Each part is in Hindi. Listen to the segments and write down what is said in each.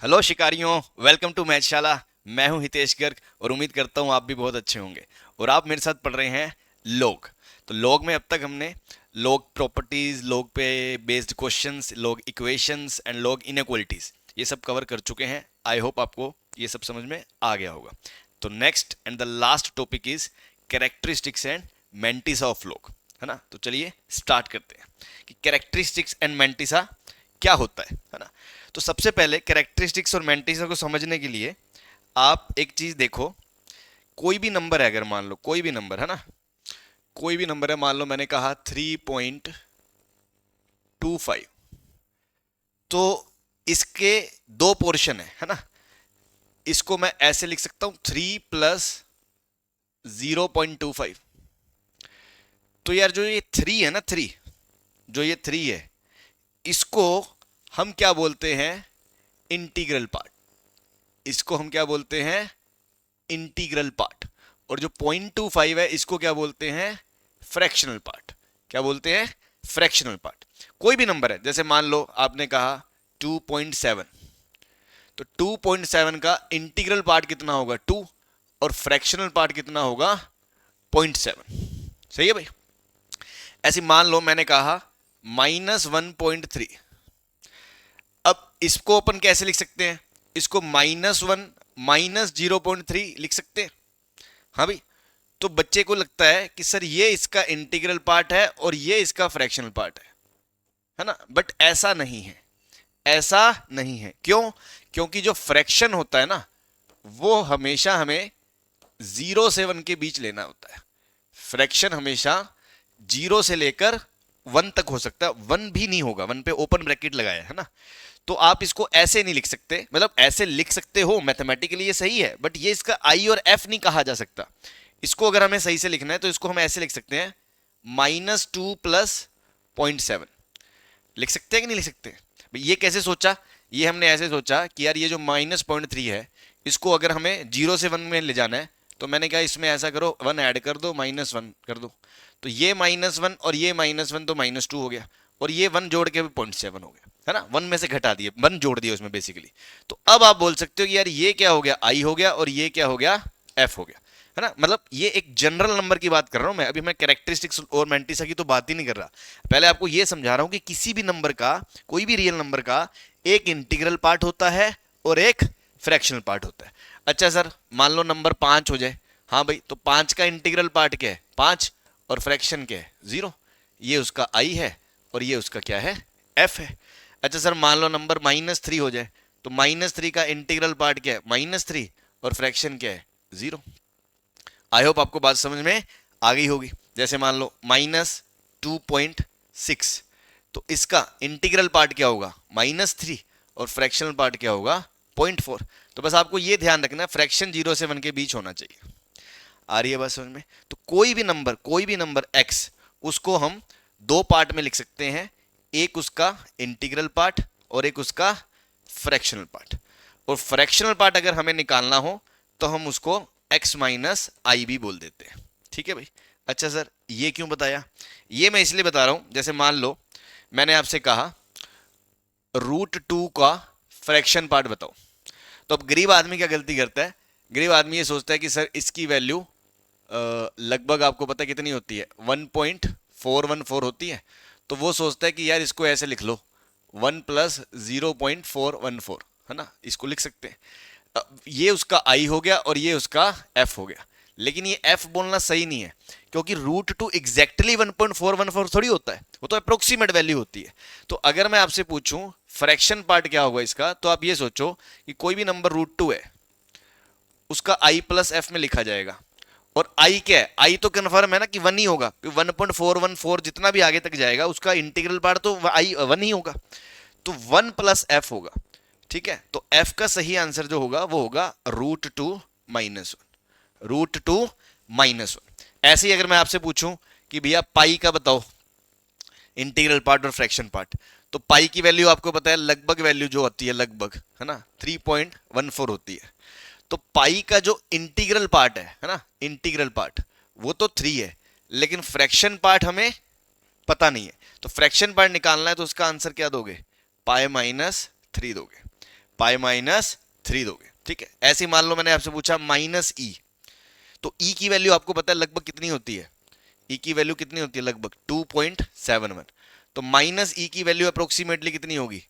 हेलो शिकारियों, वेलकम टू मैथशाला। मैं हूं हितेश गर्ग और उम्मीद करता हूं आप भी बहुत अच्छे होंगे। और आप मेरे साथ पढ़ रहे हैं लॉग। तो लॉग में अब तक हमने लॉग प्रॉपर्टीज, लॉग पे based questions, log equations and log inequalities ये सब कवर कर चुके हैं। आई होप आपको ये सब समझ में आ गया होगा। तो next and the last topic is characteristics and mantissa of log, है ना। तो चलिए स्टार्ट करते हैं कि कैरेक्टरिस्टिक्स एंड मेंटिसा क्या होता है ना। तो सबसे पहले कैरेक्टरिस्टिक्स और मेंटिसा को समझने के लिए आप एक चीज देखो। कोई भी नंबर है, अगर मान लो कोई भी नंबर है ना, कोई भी नंबर है, मान लो मैंने कहा 3.25, तो इसके दो पोर्शन है ना। इसको मैं ऐसे लिख सकता हूं 3 + 0.25। तो यार जो ये 3 है ना, 3, जो ये 3 है, इसको हम क्या बोलते हैं? Integral part. इसको हम क्या बोलते हैं? Integral part. और जो 0.25 है, इसको क्या बोलते हैं? Fractional part. क्या बोलते हैं? Fractional part. कोई भी नंबर है, जैसे मान लो आपने कहा 2.7, तो 2.7 का इंटीग्रल पार्ट कितना होगा? 2, और फ्रैक्शनल पार्ट कितना होगा? 0.7। सही है भाई। ऐसे मान लो मैंने कहा -1.3। अब इसको अपन कैसे लिख सकते हैं? इसको -1 -0.3 लिख सकते हैं। हाँ भाई। तो बच्चे को लगता है कि सर ये इसका इंटीग्रल पार्ट है और ये इसका फ्रैक्शनल पार्ट है ना। बट ऐसा नहीं है। ऐसा नहीं है। क्यों? क्योंकि जो फ्रैक्शन होता है ना, वो हमेशा हमें 0 से 1 के बीच लेना होता है। फ्रैक्शन हमेशा 0 से लेकर 1 तक हो सकता है। 1 भी नहीं होगा, 1 पे ओपन ब्रैकेट लगाया है ना। तो आप इसको ऐसे नहीं लिख सकते, मतलब ऐसे लिख सकते हो, मैथमेटिकली ये सही है, बट ये इसका आई और एफ नहीं कहा जा सकता। इसको अगर हमें सही से लिखना है तो इसको हम ऐसे लिख सकते हैं -2 + 0.7। लिख सकते हैं कि नहीं लिख सकते? ये कैसे सोचा? ये हमने ऐसे सोचा कि यार ये जो -0.3 है, इसको अगर हमें 0 से 1 में ले जाना है, तो मैंने कहा इसमें ऐसा करो, 1 ऐड कर दो, -1 कर दो। तो ये -1 और ये -1 तो -2 हो गया, और ये 1 जोड़ के भी 0.7 हो गया, है ना। 1 में से घटा दिए, 1 जोड़ दिया उसमें बेसिकली। तो अब आप बोल सकते हो कि यार ये क्या हो गया? आई हो गया, और ये क्या हो गया? एफ हो गया, है ना। मतलब ये एक जनरल नंबर की बात कर रहा हूं मैं, अभी मैं कैरेक्टरिस्टिक्स और मेंटिसा की तो बात ही नहीं कर रहा। पहले आपको ये समझा रहा हूं कि किसी भी नंबर का, कोई भी रियल नंबर का एक इंटीग्रल पार्ट होता है और एक फ्रैक्शनल पार्ट होता है। अच्छा सर, मान लो नंबर 5 हो जाए। हाँ भाई, तो 5 का इंटीग्रल पार्ट क्या है? 5। और फ्रैक्शन क्या है? 0। ये उसका आई है और ये उसका क्या है? एफ है। अच्छा सर, मान लो नंबर -3 हो जाए, तो -3 का इंटीग्रल पार्ट क्या है? -3। और फ्रैक्शन क्या है? 0। आई होप आपको बात समझ में आ गई होगी। जैसे मान लो -2.6, तो इसका इंटीग्रल पार्ट क्या होगा? -3। और फ्रैक्शनल पार्ट क्या होगा? 0.4। तो बस आपको ये ध्यान रखना, फ्रैक्शन 0 से 1 के बीच होना चाहिए। आ रही है बात समझ में? तो कोई भी नंबर x, उसको हम दो पार्ट में लिख सकते हैं। एक उसका इंटीग्रल पार्ट और एक उसका फ्रैक्शनल पार्ट। और फ्रैक्शनल पार्ट अगर हमें निकालना हो तो हम उसको x - i भी बोल देते हैं। ठीक है भाई। अच्छा सर, ये क्यों बताया? ये मैं इसलिए बता रहा हूं, जैसे मान लो मैंने आपसे कहा √2 का फ्रैक्शन पार्ट बताओ। तो अब गरीब आदमी क्या गलती करता है? गरीब आदमी ये सोचता है कि सर इसकी वैल्यू लगभग आपको पता कितनी होती है? 1.414 होती है। तो वो सोचता है कि यार इसको ऐसे लिख लो, 1 + 0.414, है ना। इसको लिख सकते हैं। ये उसका आई हो गया और ये उसका एफ हो गया। लेकिन ये एफ बोलना सही नहीं है, क्योंकि √2 एग्जैक्टली 1.414 थोड़ी होता है, वो तो अप्रोक्सीमेट वैल्यू होती है। तो अगर मैं आपसे पूछूं फ्रैक्शन पार्ट क्या होगा इसका, तो आप ये सोचो कि कोई भी नंबर √2 है, उसका आई + एफ में लिखा जाएगा। और आई क्या है? आई तो कन्फर्म है ना कि 1 ही होगा, 1.414 जितना भी आगे तक जाएगा उसका इंटीग्रल पार्ट तो आई 1 ही होगा। तो 1 + एफ होगा। ठीक है। तो एफ का सही आंसर जो होगा वो होगा √2 - 1। √2 - 1। ऐसे ही अगर मैं आपसे पूछूं कि भैया पाई का बताओ, इंटीग्रल पार्ट और फ्रैक्शन पार्ट, तो पाई की वैल्यू आपको पता है, लगभग वैल्यू जो होती है लगभग, है ना, 3.14 होती है। तो पाई का जो इंटीग्रल पार्ट है ना, इंटीग्रल पार्ट वो तो 3 है, लेकिन फ्रैक्शन पार्ट हमें पता नहीं है। तो फ्रैक्शन पार्ट निकालना है तो उसका आंसर क्या दोगे? पाई - 3 दोगे। π-3 दोगे, ठीक है। ऐसे ही मान लो मैंने आपसे पूछा -e, तो e की वैल्यू आपको पता है लगभग कितनी होती है, e की वैल्यू कितनी होती है, लगभग 2.71। तो -e की वैल्यू अप्रोक्सीमेटली कितनी होगी,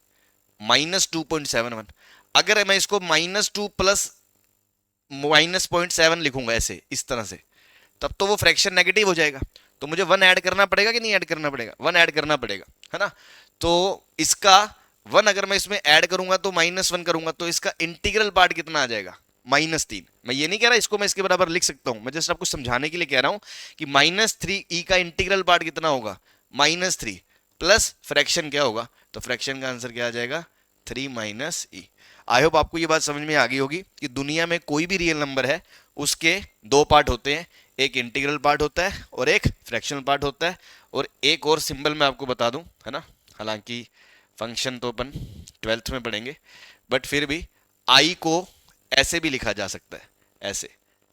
-2.71। अगर मैं इसको -2 प्लस -0.7 लिखूंगा ऐसे इस तरह से, तब तो वो फ्रैक्शन नेगेटिव हो जाएगा, तो मुझे 1 ऐड करना पड़ेगा कि नहीं ऐड करना पड़ेगा, 1 ऐड करना पड़ेगा, है ना। तो इसका 1 अगर मैं इसमें ऐड करूंगा तो -1 करूंगा तो इसका इंटीग्रल पार्ट कितना आ जाएगा, -3। मैं ये नहीं कह रहा इसको मैं इसके बराबर लिख सकता हूं, मैं जस्ट आपको समझाने के लिए कह रहा हूं कि -3e का इंटीग्रल पार्ट कितना होगा, -3 प्लस फ्रैक्शन क्या होगा, तो फ्रैक्शन का आंसर क्या आ जाएगा, 3 - e। आई होप आपको ये बात समझ में आ गई होगी कि दुनिया में कोई भी रियल नंबर है उसके दो पार्ट होते हैं, एक इंटीग्रल पार्ट होता है और एक फ्रैक्शनल पार्ट होता है। और एक और सिंबल मैं आपको बता दूं, है ना, हालांकि फंक्शन तो अपन 12th में पढ़ेंगे, बट फिर भी आई को ऐसे भी लिखा जा सकता है, ऐसे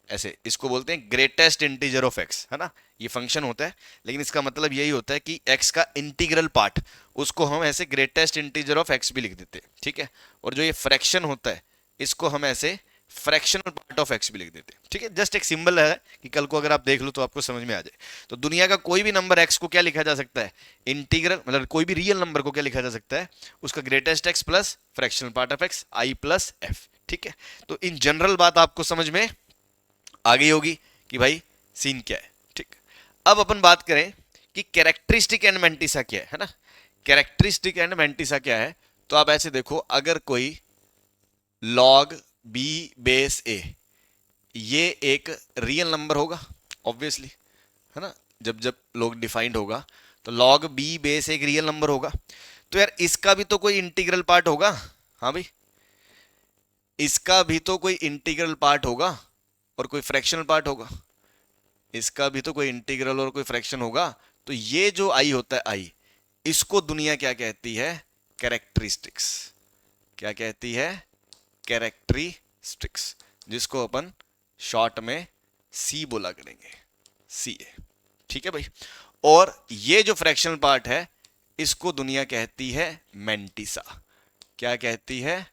ऐसे, इसको बोलते हैं ग्रेटेस्ट इंटीजर ऑफ एक्स, है ना। ये फंक्शन होता है लेकिन इसका मतलब यही होता है कि एक्स का इंटीग्रल पार्ट, उसको हम ऐसे ग्रेटेस्ट इंटीजर ऑफ एक्स भी लिख देते हैं, ठीक है। और जो ये फ्रैक्शन होता है इसको हम ऐसे फ्रैक्शनल पार्ट ऑफ एक्स भी लिख देते हैं, ठीक है। जस्ट एक सिंबल है कि कल को अगर आप देख लो तो आपको समझ में आ जाए। तो दुनिया का कोई भी नंबर एक्स को क्या लिखा जा सकता है, इंटीग्रल, मतलब कोई भी रियल नंबर को क्या लिखा जा सकता है, उसका greatest x plus fractional part of x, I plus F, ठीक है। तो इन जनरल बात आपको समझ में आ गई होगी कि भाई सीन क्या है, ठीक। अब अपन बात करें कि कैरेक्टरिस्टिक एंड मैंटिसा क्या है ना। कैरेक्टरिस्टिक एंड मैंटिसा क्या है, तो आप ऐसे देखो, अगर कोई log b बेस a ये एक रियल नंबर होगा ऑब्वियसली, है ना, जब जब log डिफाइंड होगा तो log b बेस एक रियल नंबर होगा, तो यार इसका भी तो कोई इंटीग्रल पार्ट होगा, हाँ भाई, इसका भी तो कोई इंटीग्रल पार्ट होगा और कोई फ्रैक्शनल पार्ट होगा, इसका भी तो कोई इंटीग्रल और कोई फ्रैक्शन होगा। तो ये जो आई होता है आई, इसको दुनिया क्या कहती है, कैरेक्टरिस्टिक्स। क्या कहती है, कैरेक्टरिस्टिक्स, जिसको अपन शॉर्ट में सी बोला करेंगे, सी है, ठीक है भाई। और ये जो फ्रैक्शनल पार्ट है इसको दुनिया कहती है मैंटिसा। क्या कहती है,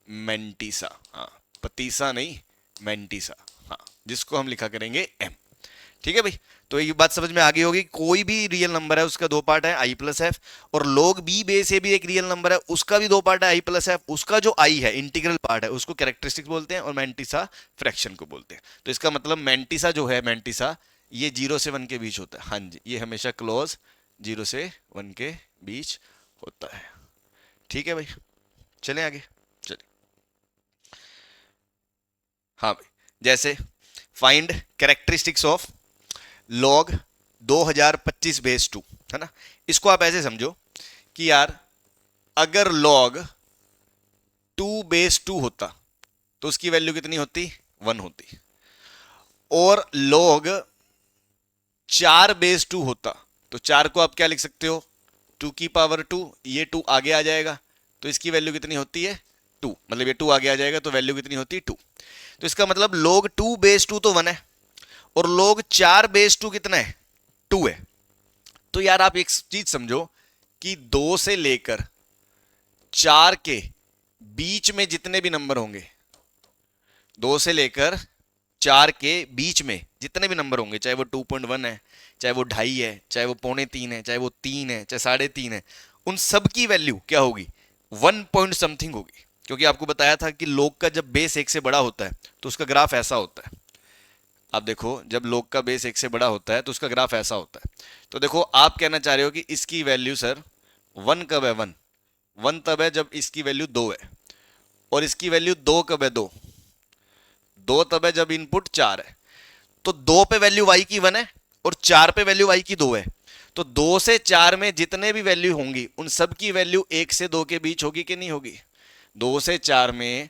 मैंटिसा, हाँ, पतीसा नहीं, मैंटिसा, हाँ, जिसको हम लिखा करेंगे एम, ठीक है भाई। तो ये बात समझ में आ गई होगी, कोई भी रियल नंबर है उसका दो पार्ट है, आई प्लस एफ, और log b बेस ए भी एक रियल नंबर है, उसका भी दो पार्ट है, आई प्लस एफ, उसका जो आई है इंटीग्रल पार्ट है उसको कैरेक्टरिस्टिक्स बोलते हैं और मैंटिसा फ्रैक्शन को बोलते हैं। तो इसका मतलब मैंटिसा जो है, मैंटिसा ये 0 से 1 के बीच होता है, हाँ जी, ये हमेशा क्लोज 0 से 1 के बीच होता है, ठीक है भाई। चलें आगे, चलिए, हाँ भाई, जैसे find characteristics of log 2025 base 2, है ना। इसको आप ऐसे समझो कि यार अगर log 2 बेस 2 होता तो उसकी वैल्यू कितनी होती, 1 होती, और log 4 बेस 2 होता तो 4 को आप क्या लिख सकते हो, 2 की पावर 2, ये 2 आगे आ जाएगा तो इसकी वैल्यू कितनी होती है, 2, मतलब ये 2 आगे आ जाएगा तो वैल्यू कितनी होती है, 2। तो इसका मतलब log 2 बेस 2 तो 1 है और log 4 बेस 2 कितना है, 2 है। तो यार आप एक चीज समझो कि 2 से लेकर 4 के बीच में जितने भी नंबर होंगे, 2 से लेकर 4 के बीच में जितने भी नंबर होंगे, चाहे वो 2.1 है, चाहे वो 2.5 है, चाहे वो 2.25 है, चाहे वो 3 है, चाहे 3.5 है, उन सब की वैल्यू क्या होगी, 1 पॉइंट समथिंग होगी। क्योंकि आपको बताया था कि log का जब बेस 1 से बड़ा होता है तो उसका ग्राफ ऐसा होता है। आप देखो, जब log का बेस 1 से बड़ा होता है तो उसका ग्राफ ऐसा होता है। तो देखो आप कहना चाह रहे हो कि इसकी वैल्यू सर 1 कब है, 1 तब है जब इसकी वैल्यू 2 है, और इसकी वैल्यू 2 कब है, 2 तब है जब इनपुट 4 है। तो 2 पे वैल्यू y की 1 है और 4 पे वैल्यू y की 2 है, तो 2 से 4 में जितने भी वैल्यू होंगी उन सब की वैल्यू 1 से 2 के बीच होगी कि नहीं होगी। 2 से 4 में,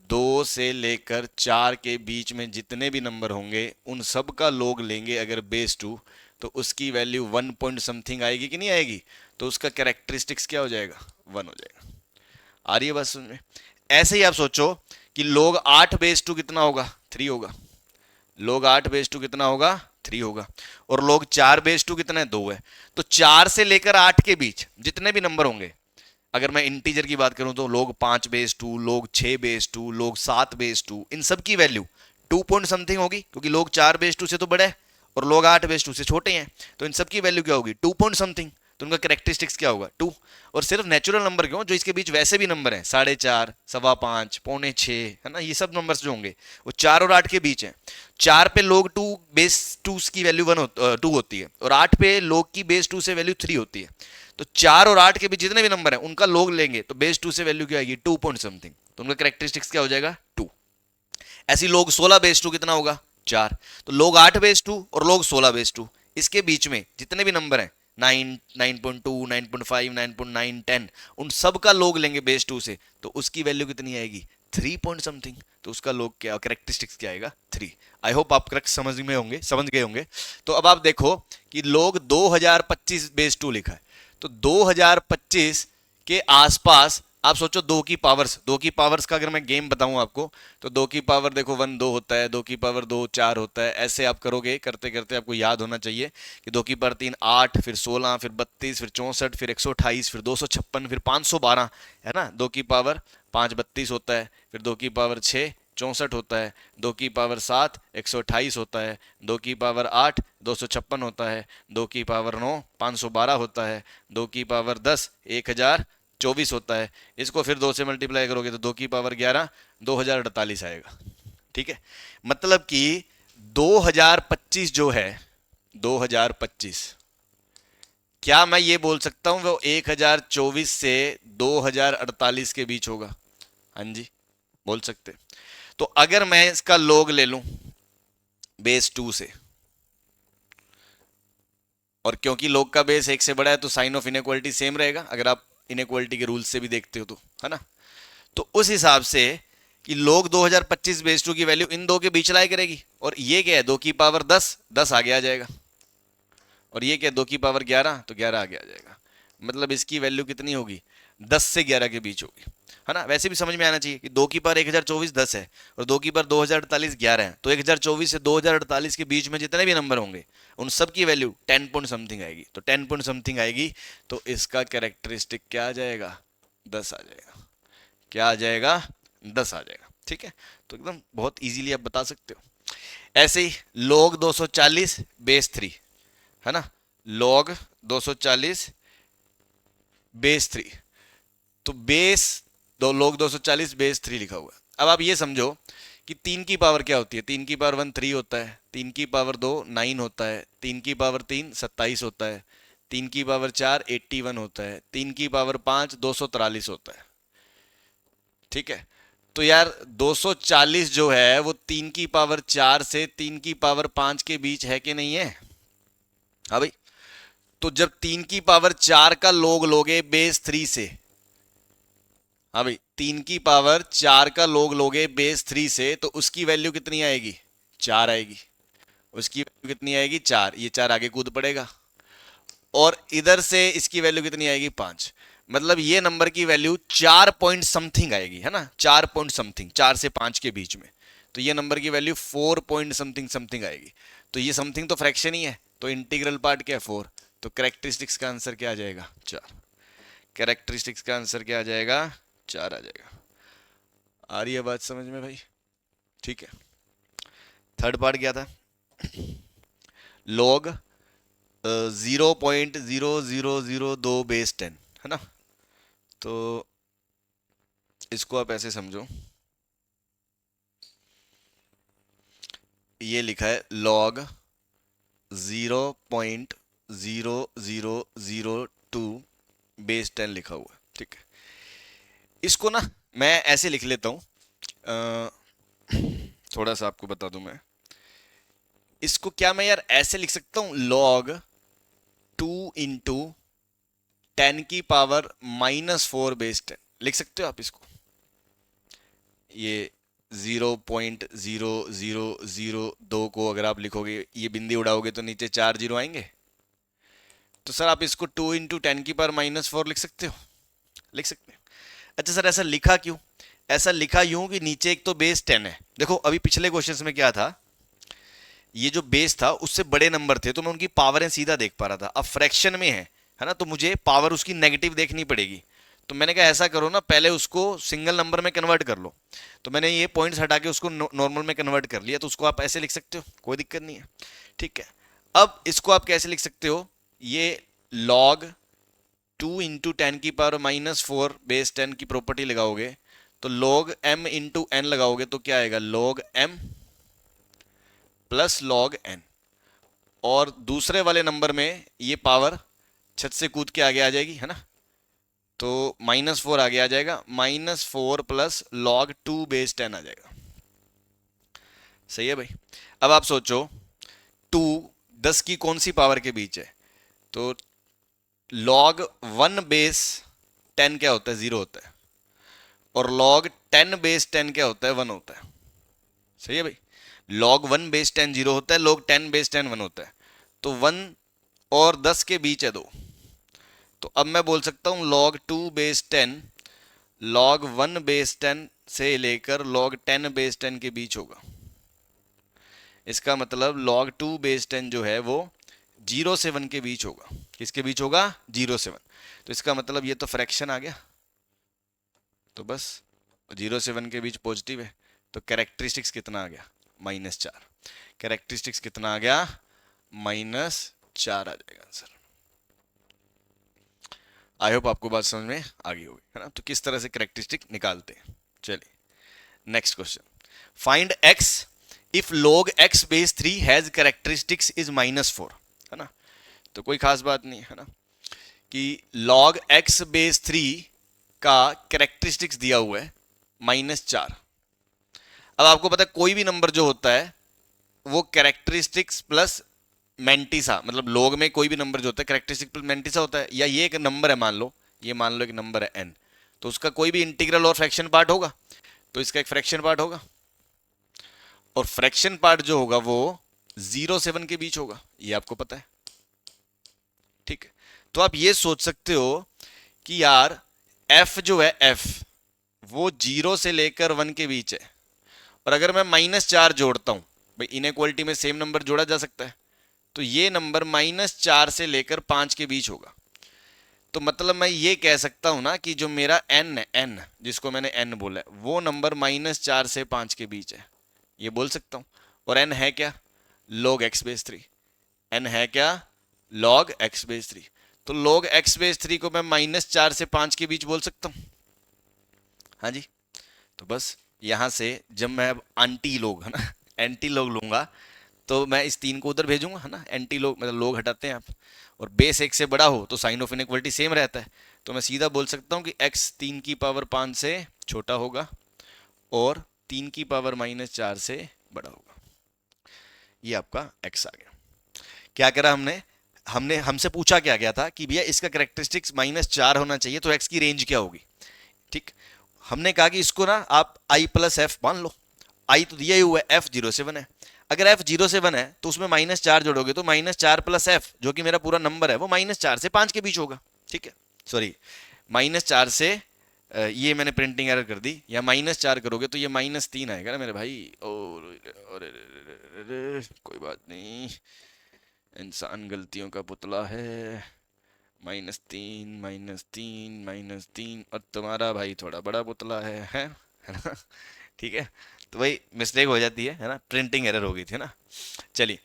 2 से लेकर 4 के बीच में जितने भी नंबर होंगे उन सब का log लेंगे अगर बेस 2, तो उसकी वैल्यू 1 पॉइंट समथिंग आएगी कि नहीं आएगी, तो उसका कैरेक्टरिस्टिक्स क्या हो जाएगा, 1 हो जाएगा। आ रही है बात समझ में। ऐसे ही आप सोचो कि log 8 बेस 2 कितना होगा, 3 होगा, log 8 बेस 2 कितना होगा, 3 होगा, और log 4 बेस 2 कितना है, 2 है। तो 4 से लेकर 8 के बीच जितने भी नंबर होंगे, अगर मैं इंटीजर की बात करूं तो log 5/2, log 6/2, log 7/2, इन सब की वैल्यू 2 पॉइंट समथिंग होगी, क्योंकि log 4/2 से तो बड़ा है और log 8/2 से छोटे हैं, तो इन सब की वैल्यू क्या होगी 2 पॉइंट समथिंग। तो उनका कैरेक्टरिस्टिक्स क्या होगा 2। और सिर्फ नेचुरल नंबर क्यों, जो इसके बीच वैसे भी नंबर हैं 4.5, 5.25, 5.25, है ना, ये सब नंबर्स जो होंगे वो 4 और 8 के बीच हैं। 4 पे log 2/2 की वैल्यू 2 होती है और 8 पे log की बेस 2 से वैल्यू 3 होती है। तो 4 और 8 के बीच जितने भी नंबर हैं उनका log लेंगे तो बेस 2 से वैल्यू क्या आएगी 2 पॉइंट समथिंग, तो उनका कैरेक्टरिस्टिक्स क्या हो जाएगा 2। ऐसी log 16/2 कितना होगा 4। तो log 8/2 और log 16/2, इसके बीच में जितने भी नंबर हैं 9, 9.2, 9.5, 9.9, 10, उन सब का log लेंगे बेस 2 से, तो उसकी वैल्यू कितनी आएगी 3 पॉइंट समथिंग। तो उसका log क्या, कैरेक्टरिस्टिक्स क्या आएगा 3। आई होप आप करेक्ट समझ गए होंगे। तो अब आप देखो कि log 2025/2 लिखा है, तो 2025 के आसपास आप सोचो 2 की पावर्स का अगर मैं गेम बताऊं आपको, तो 2 की पावर देखो 1 2 होता है, 2 की पावर 2 4 होता है, ऐसे आप करोगे, करते करते आपको याद होना चाहिए कि 2 की पावर 3 8, फिर 16, फिर 32, फिर 64, फिर 128, फिर 256, फिर 512, है ना। 2 की पावर 5 32 होता है, फिर 2 की पावर 6 64 होता है, 2 की पावर 7 128 होता है, 2 की पावर 8 256 होता है, 2 की पावर 9 512 होता है, 2 की पावर 10 1024 होता है। इसको फिर 2 से मल्टीप्लाई करोगे तो 2 की पावर 11 2048 आएगा। ठीक है, मतलब कि 2025 जो है 2025, क्या मैं ये बोल सकता हूं वो 1024 से 2048 के बीच होगा? हाँ जी, बोल सकते। तो अगर मैं इसका log ले लूं बेस 2 से, और क्योंकि log का बेस 1 से बड़ा है तो साइन ऑफ इनइक्वालिटी सेम रहेगा, अगर आप इनइक्वालिटी के रूल से भी देखते हो तो, है ना। तो उस हिसाब से कि log 2025/2 की वैल्यू इन दो के बीच लाई करेगी, और ये क्या है 2 की पावर 10 10 आगे आ जाएगा, और ये क्या 2 की पावर 11 तो 11 आगे आ जाएगा। मतलब इसकी वैल्यू कितनी होगी 10 से 11 के बीच होगी, है ना। वैसे भी समझ में आना चाहिए कि 2 की पावर 1024 10 है और 2 की पावर 2048 11 है, तो 1024 से 2048 के बीच में जितने भी नंबर होंगे उन सब की वैल्यू 10 पॉइंट समथिंग आएगी। तो 10 पॉइंट समथिंग आएगी तो इसका कैरेक्टरिस्टिक क्या आ जाएगा 10 आ जाएगा। क्या आ जाएगा 10 आ जाएगा। ठीक है, तो एकदम बहुत इजीली आप बता सकते हो। ऐसे ही log 240/3, है ना, log 240/3, तो बेस दो log 240/3 लिखा हुआ है। अब आप ये समझो कि 3 की पावर क्या होती है, 3 की पावर 1 3 होता है, 3 की पावर 2 9 होता है, 3 की पावर 3 27 होता है, 3 की पावर 4 81 होता है, 3 की पावर 5 243 होता है। ठीक है, तो यार 240 जो है वो 3 की पावर 4 से 3 की पावर 5 के बीच है कि नहीं है? हाँ भाई, तो जब 3 की पावर 4 का log लोगे बेस 3 से, हाँ भाई 3 की पावर 4 का log लोगे बेस 3 से, तो उसकी वैल्यू कितनी आएगी 4 आएगी। उसकी वैल्यू कितनी आएगी 4, ये 4 आगे कूद पड़ेगा, और इधर से इसकी वैल्यू कितनी आएगी 5। मतलब ये नंबर की वैल्यू 4 पॉइंट समथिंग आएगी, है ना, 4 पॉइंट समथिंग, 4 से 5 के बीच में। तो ये नंबर की वैल्यू 4 पॉइंट समथिंग समथिंग आएगी। तो ये समथिंग तो फ्रैक्शन ही है, तो इंटीग्रल पार्ट क्या है 4। तो कैरेक्टरिस्टिक्स का आंसर क्या आ जाएगा 4। कैरेक्टरिस्टिक्स का आंसर क्या आ जाएगा 4 आ जाएगा। आ रही है बात समझ में भाई? ठीक है, थर्ड पार्ट क्या था, log 0.0002/10, है ना। तो इसको आप ऐसे समझो, ये लिखा है log 0.0002/10 लिखा हुआ है। ठीक है, इसको ना मैं ऐसे लिख लेता हूं, थोड़ा सा आपको बता दूं मैं इसको, क्या मैं यार ऐसे लिख सकता हूं log 2 इंटू 10 की पावर -4/10 लिख सकते हो आप इसको। ये 0.0002 को अगर आप लिखोगे, ये बिंदी उड़ाओगे तो नीचे 4 जीरो आएंगे। तो सर आप इसको 2 इंटू 10 की पावर -4 लिख सकते हो? लिख सकते हैं। अच्छा सर ऐसा लिखा क्यों? ऐसा लिखा यूं कि नीचे एक तो बेस 10 है। देखो अभी पिछले क्वेश्चंस में क्या था, ये जो बेस था उससे बड़े नंबर थे तो मैं उनकी पावरें सीधा देख पा रहा था। अब फ्रैक्शन में है ना, तो मुझे पावर उसकी नेगेटिव देखनी पड़ेगी। तो मैंने कहा ऐसा करो ना, पहले उसको सिंगल नंबर में कन्वर्ट कर लो। तो मैंने ये पॉइंट्स हटा के उसको नॉर्मल में कन्वर्ट कर लिया, तो उसको आप ऐसे लिख सकते हो, कोई दिक्कत नहीं है। ठीक है, अब इसको आप कैसे लिख सकते हो, ये log 2 इंटू टेन की पावर -4 बेस 10 की प्रॉपर्टी लगाओगे, तो log m इंटू एन लगाओगे तो क्या आएगा, log m plus log n। और दूसरे वाले नंबर में ये पावर छत से कूद के आगे आ जाएगी, है ना, तो -4 आगे आ जाएगा, -4 प्लस log 2 बेस 10 आ जाएगा। सही है भाई। अब आप सोचो 2 10 की कौन सी पावर के बीच है, तो log 1 बेस 10 क्या होता है, 0 होता है, और log 10 बेस 10 क्या होता है, 1 होता है। सही है भाई, log 1 बेस 10 0 होता है, log 10 बेस 10 1 होता है, तो 1 और 10 के बीच है 2, तो अब मैं बोल सकता हूं log 2 बेस 10 log 1 बेस 10 से लेकर log 10 बेस 10 के बीच होगा। इसका मतलब log 2 बेस 10 जो है वो 0 से 1 के बीच होगा। किसके बीच होगा, 0 से 1। तो इसका मतलब ये तो फ्रैक्शन आ गया, तो बस 0 से 1 के बीच पॉजिटिव है, तो कैरेक्टरिस्टिक्स कितना आ गया, -4। कैरेक्टरिस्टिक्स कितना आ गया, -4 आ जाएगा आंसर। आई होप आपको बात समझ में आ गई होगी, है ना। तो किस तरह से कैरेक्टरिस्टिक निकालते हैं, चलिए next question. Find x if log x base 3 has characteristics is -4, है ना। तो कोई खास बात नहीं है ना, कि log x बेस 3 का कैरेक्टरिस्टिक्स दिया हुआ है -4। अब आपको पता है कोई भी नंबर जो होता है वो कैरेक्टरिस्टिक्स प्लस मेंटिसा, मतलब log में कोई भी नंबर जो होता है कैरेक्टरिस्टिक प्लस मेंटिसा होता है, या ये एक नंबर है, मान लो एक नंबर है n, तो उसका कोई भी इंटीग्रल और फ्रैक्शन पार्ट होगा, तो इसका एक फ्रैक्शन पार्ट होगा, और फ्रैक्शन पार्ट जो होगा वो 0 से 1 के बीच होगा, ये आपको पता है। ठीक है, तो आप ये सोच सकते हो कि यार f जो है f वो 0 से लेकर 1 के बीच है, और अगर मैं -4 जोड़ता हूं, भाई इनइक्वालिटी में सेम नंबर जोड़ा जा सकता है, तो ये नंबर -4 से लेकर 5 के बीच होगा। तो मतलब मैं ये कह सकता हूं ना कि जो मेरा n है, n जिसको मैंने n बोला है, वो नंबर -4 से 5 के बीच है, ये बोल सकता हूं। और n है क्या, log x बेस 3। n है क्या, log x बेस 3। तो log x बेस 3 को मैं -4 से 5 के बीच बोल सकता हूं। हाँ जी, तो बस यहां से जब मैं अब एंटी लॉग, है ना, एंटी लॉग लूंगा, तो मैं इस 3 को उधर भेजूंगा, है ना, एंटी लॉग मतलब लोग हटाते हैं आप, और बेस 1 से बड़ा हो तो साइन ऑफ इनइक्वालिटी सेम रहता है, तो मैं सीधा बोल सकता हूं कि x 3 की पावर 5 से छोटा होगा और 3 की पावर -4 से बड़ा होगा। ये आपका x आ गया। क्या करा हमने, हमसे पूछा क्या गया था कि भैया इसका कैरेक्टरिस्टिक्स -4 होना चाहिए, तो x की रेंज क्या होगी। ठीक, हमने कहा कि इसको ना आप i प्लस एफ मान लो, i तो दिया ही हुआ है, f 0 से 1 है, अगर f 0 से 1 है तो उसमें -4 जोड़ोगे तो -4 प्लस f जो कि मेरा पूरा नंबर है वो -4 से 5 के बीच होगा। ठीक है, सॉरी -4 से ये मैंने प्रिंटिंग एरर कर दी, या -4 करोगे तो ये -3 आएगा ना मेरे भाई, और कोई बात नहीं, इंसान गलतियों का पुतला है। -3 -3 -3, और तुम्हारा भाई थोड़ा बड़ा पुतला है ना। ठीक है, तो भाई मिस्टेक हो जाती है ना, प्रिंटिंग एरर हो गई थी ना। चलिए,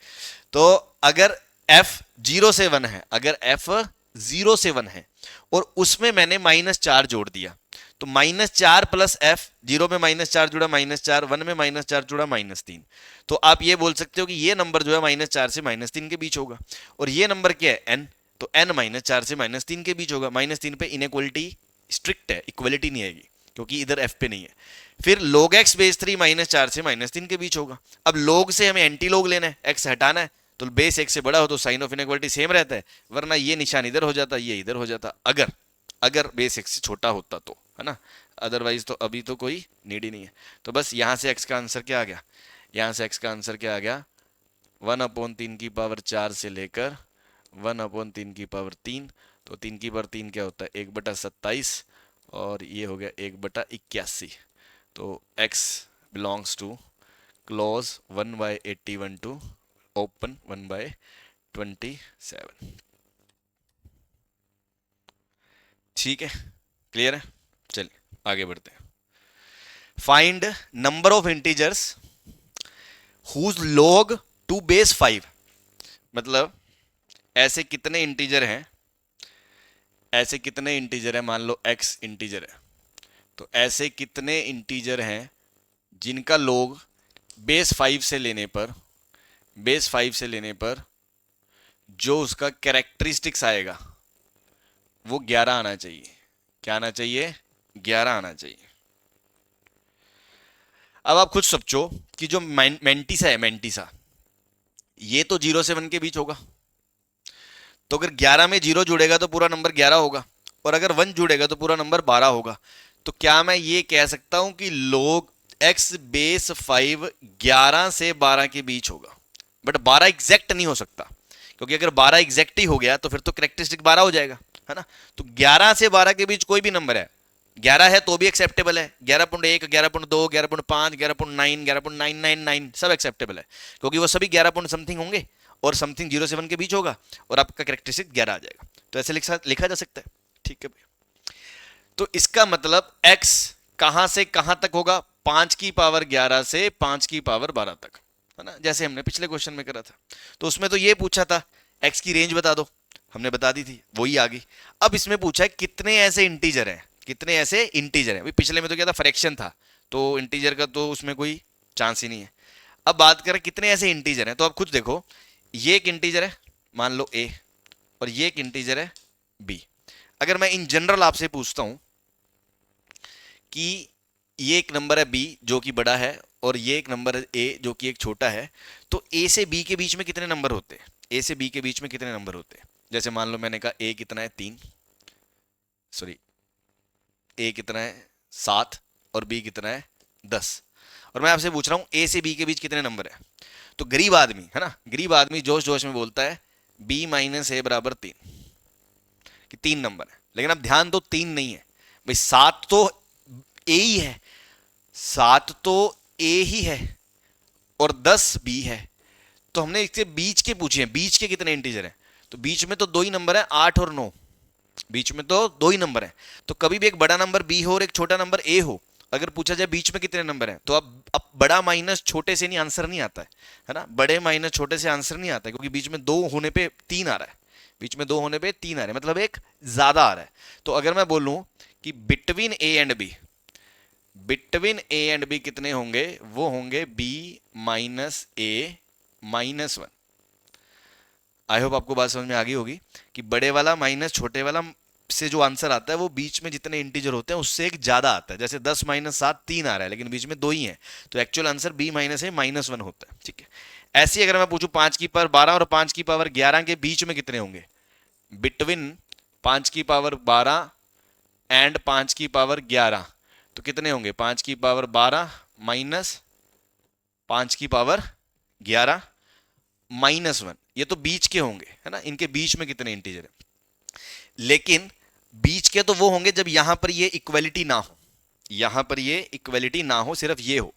तो अगर f 0 से 1 है, अगर f 0 से 1 है और उसमें मैंने -4 जोड़ दिया, तो -4 प्लस f, 0 में -4 जुड़ा -4, 1 में -4 जुड़ा -3, तो आप ये बोल सकते हो कि ये नंबर जो है -4 से -3 के बीच होगा, और ये नंबर क्या है, n, तो n -4 से -3 के बीच होगा। -3 पे इनइक्वालिटी स्ट्रिक्ट है, इक्वलिटी नहीं आएगी क्योंकि इधर f पे नहीं है। फिर log x बेस 3 -4 से -3 के बीच होगा। अब log से हमें एंटी log लेना है, x हटाना है, तो बेस 1 से बड़ा हो तो साइन ऑफ इनइक्वालिटी सेम रहता है, वरना ये निशान इधर हो जाता, ये इधर हो जाता, अगर अगर बेस 1 से छोटा होता तो, है ना, अदरवाइज तो अभी तो कोई नीड ही नहीं है। तो बस यहां से x का आंसर क्या आ गया, यहां से x का आंसर क्या आ गया, 1/3 की पावर 4 से लेकर 1/3 की पावर 3, तो 3 की पावर 3 क्या होता है, 1/27, और ये हो गया 1/81। तो x belongs to close 1/81 to open 1/27। ठीक है, क्लियर है? चलिए आगे बढ़ते हैं। Find number of integers whose log to base 5। मतलब ऐसे कितने इंटीजर हैं, ऐसे कितने इंटीजर हैं, मान लो x इंटीजर है, तो ऐसे कितने इंटीजर हैं जिनका लोग बेस 5 से लेने पर, बेस 5 से लेने पर जो उसका कैरेक्टरिस्टिक्स आएगा वो 11 आना चाहिए। क्या आना चाहिए? 11 आना चाहिए। अब आप खुद सोचो कि जो मेंटिसा है, मेंटिसा, ये तो 0 से 1 के बीच होगा, तो अगर 11 में 0 जुड़ेगा तो पूरा नंबर 11 होगा, और अगर 1 जुड़ेगा तो पूरा नंबर 12 होगा। तो क्या मैं ये कह सकता हूं कि log x बेस 5 11 से 12 के बीच होगा? बट 12 एग्जैक्ट नहीं हो सकता, क्योंकि अगर 12 एग्जैक्ट ही हो गया तो फिर तो करेक्टरिस्टिक 12 हो जाएगा, है ना? तो 11 से 12 के बीच कोई भी नंबर है, 11 है तो भी एक्सेप्टेबल है, 11.1, 11.2, 11.5, 11.9, 11.999 सब एक्सेप्टेबल है, क्योंकि वो सभी 11 पॉइंट समथिंग होंगे और समथिंग 0 से 1 के बीच होगा और आपका करेक्टरिस्टिक 11 आ जाएगा। तो ऐसे लिखा जा सकता है। ठीक है भाई, तो इसका मतलब x कहां से कहां तक होगा? 5 की पावर 11 से 5 की पावर 12 तक, है ना? जैसे हमने पिछले क्वेश्चन में करा था। तो उसमें तो ये पूछा था x की रेंज बता दो, हमने बता दी थी, वही आ गई। अब इसमें पूछा है कितने ऐसे इंटीजर हैं, कितने ऐसे इंटीजर हैं। पिछले में तो क्या था, फ्रैक्शन था, तो इंटीजर का तो उसमें कोई चांस ही नहीं है। अब बात करें कितने ऐसे इंटीजर हैं, तो आप खुद देखो, ये एक इंटीजर है मान लो a, और ये एक इंटीजर है b। अगर मैं इन जनरल आपसे पूछता हूं कि ये एक नंबर है b जो कि बड़ा है और ये एक नंबर है a जो कि एक छोटा है, तो a से b के बीच में कितने नंबर होते हैं? a से b के बीच में कितने नंबर होते हैं? जैसे मान लो मैंने कहा a कितना है 3, सॉरी a कितना है 7 और b कितना है 10, और मैं आपसे पूछ रहा हूं a से b के बीच कितने नंबर है? तो गरीब आदमी, है ना, गरीब आदमी जोश जोश में बोलता है b माइनस ए बराबर 3, कि 3 नंबर है। लेकिन अब ध्यान दो, 3 नहीं है भाई, 7 तो a ही है, 7 तो a ही है और 10 b है। तो हमने इसके बीच के पूछे हैं, बीच के कितने इंटीजर हैं? तो बीच में तो 2 ही नंबर है, 8 और 9, बीच में तो 2 ही नंबर है। तो कभी भी एक बड़ा नंबर b हो और एक छोटा नंबर a हो, अगर पूछा जाए बीच में कितने नंबर हैं, तो अब बड़ा माइनस छोटे से नहीं आंसर नहीं आता है ना? बड़े माइनस छोटे से आंसर नहीं आता है, क्योंकि बीच में 2 होने पे 3 आ रहा है, बीच में 2 होने पे 3 आ रहा है, मतलब एक ज्यादा आ रहा है। तो अगर मैं बोलूं कि between a and b, between a and b कितने होंगे? वो होंगे b minus a minus 1। I hope आपको बात समझ में आ गई होगी कि बड़े वाला माइनस छोटे वाला से जो आंसर आता है वो बीच में जितने इंटीजर होते हैं उससे एक ज्यादा आता है। जैसे 10 माइनस 7 3 आ रहा है, लेकिन बीच में 2 ही है, तो एक्चुअल आंसर b माइनस ए माइनस 1 होता है। ठीक है, ऐसे ही अगर मैं पूछूं 5 की पावर 12 और 5 की पावर 11 के बीच में कितने होंगे? बिटवीन 5 की पावर 12 एंड 5 की पावर 11, तो कितने होंगे? 5 की पावर 12 माइनस 5 की पावर 11 माइनस 1, ये तो बीच के होंगे, है ना? इनके बीच में कितने इंटीजर है? लेकिन बीच के तो वो होंगे जब यहां पर ये इक्वलिटी ना हो, यहां पर ये इक्वलिटी ना हो, सिर्फ ये हो,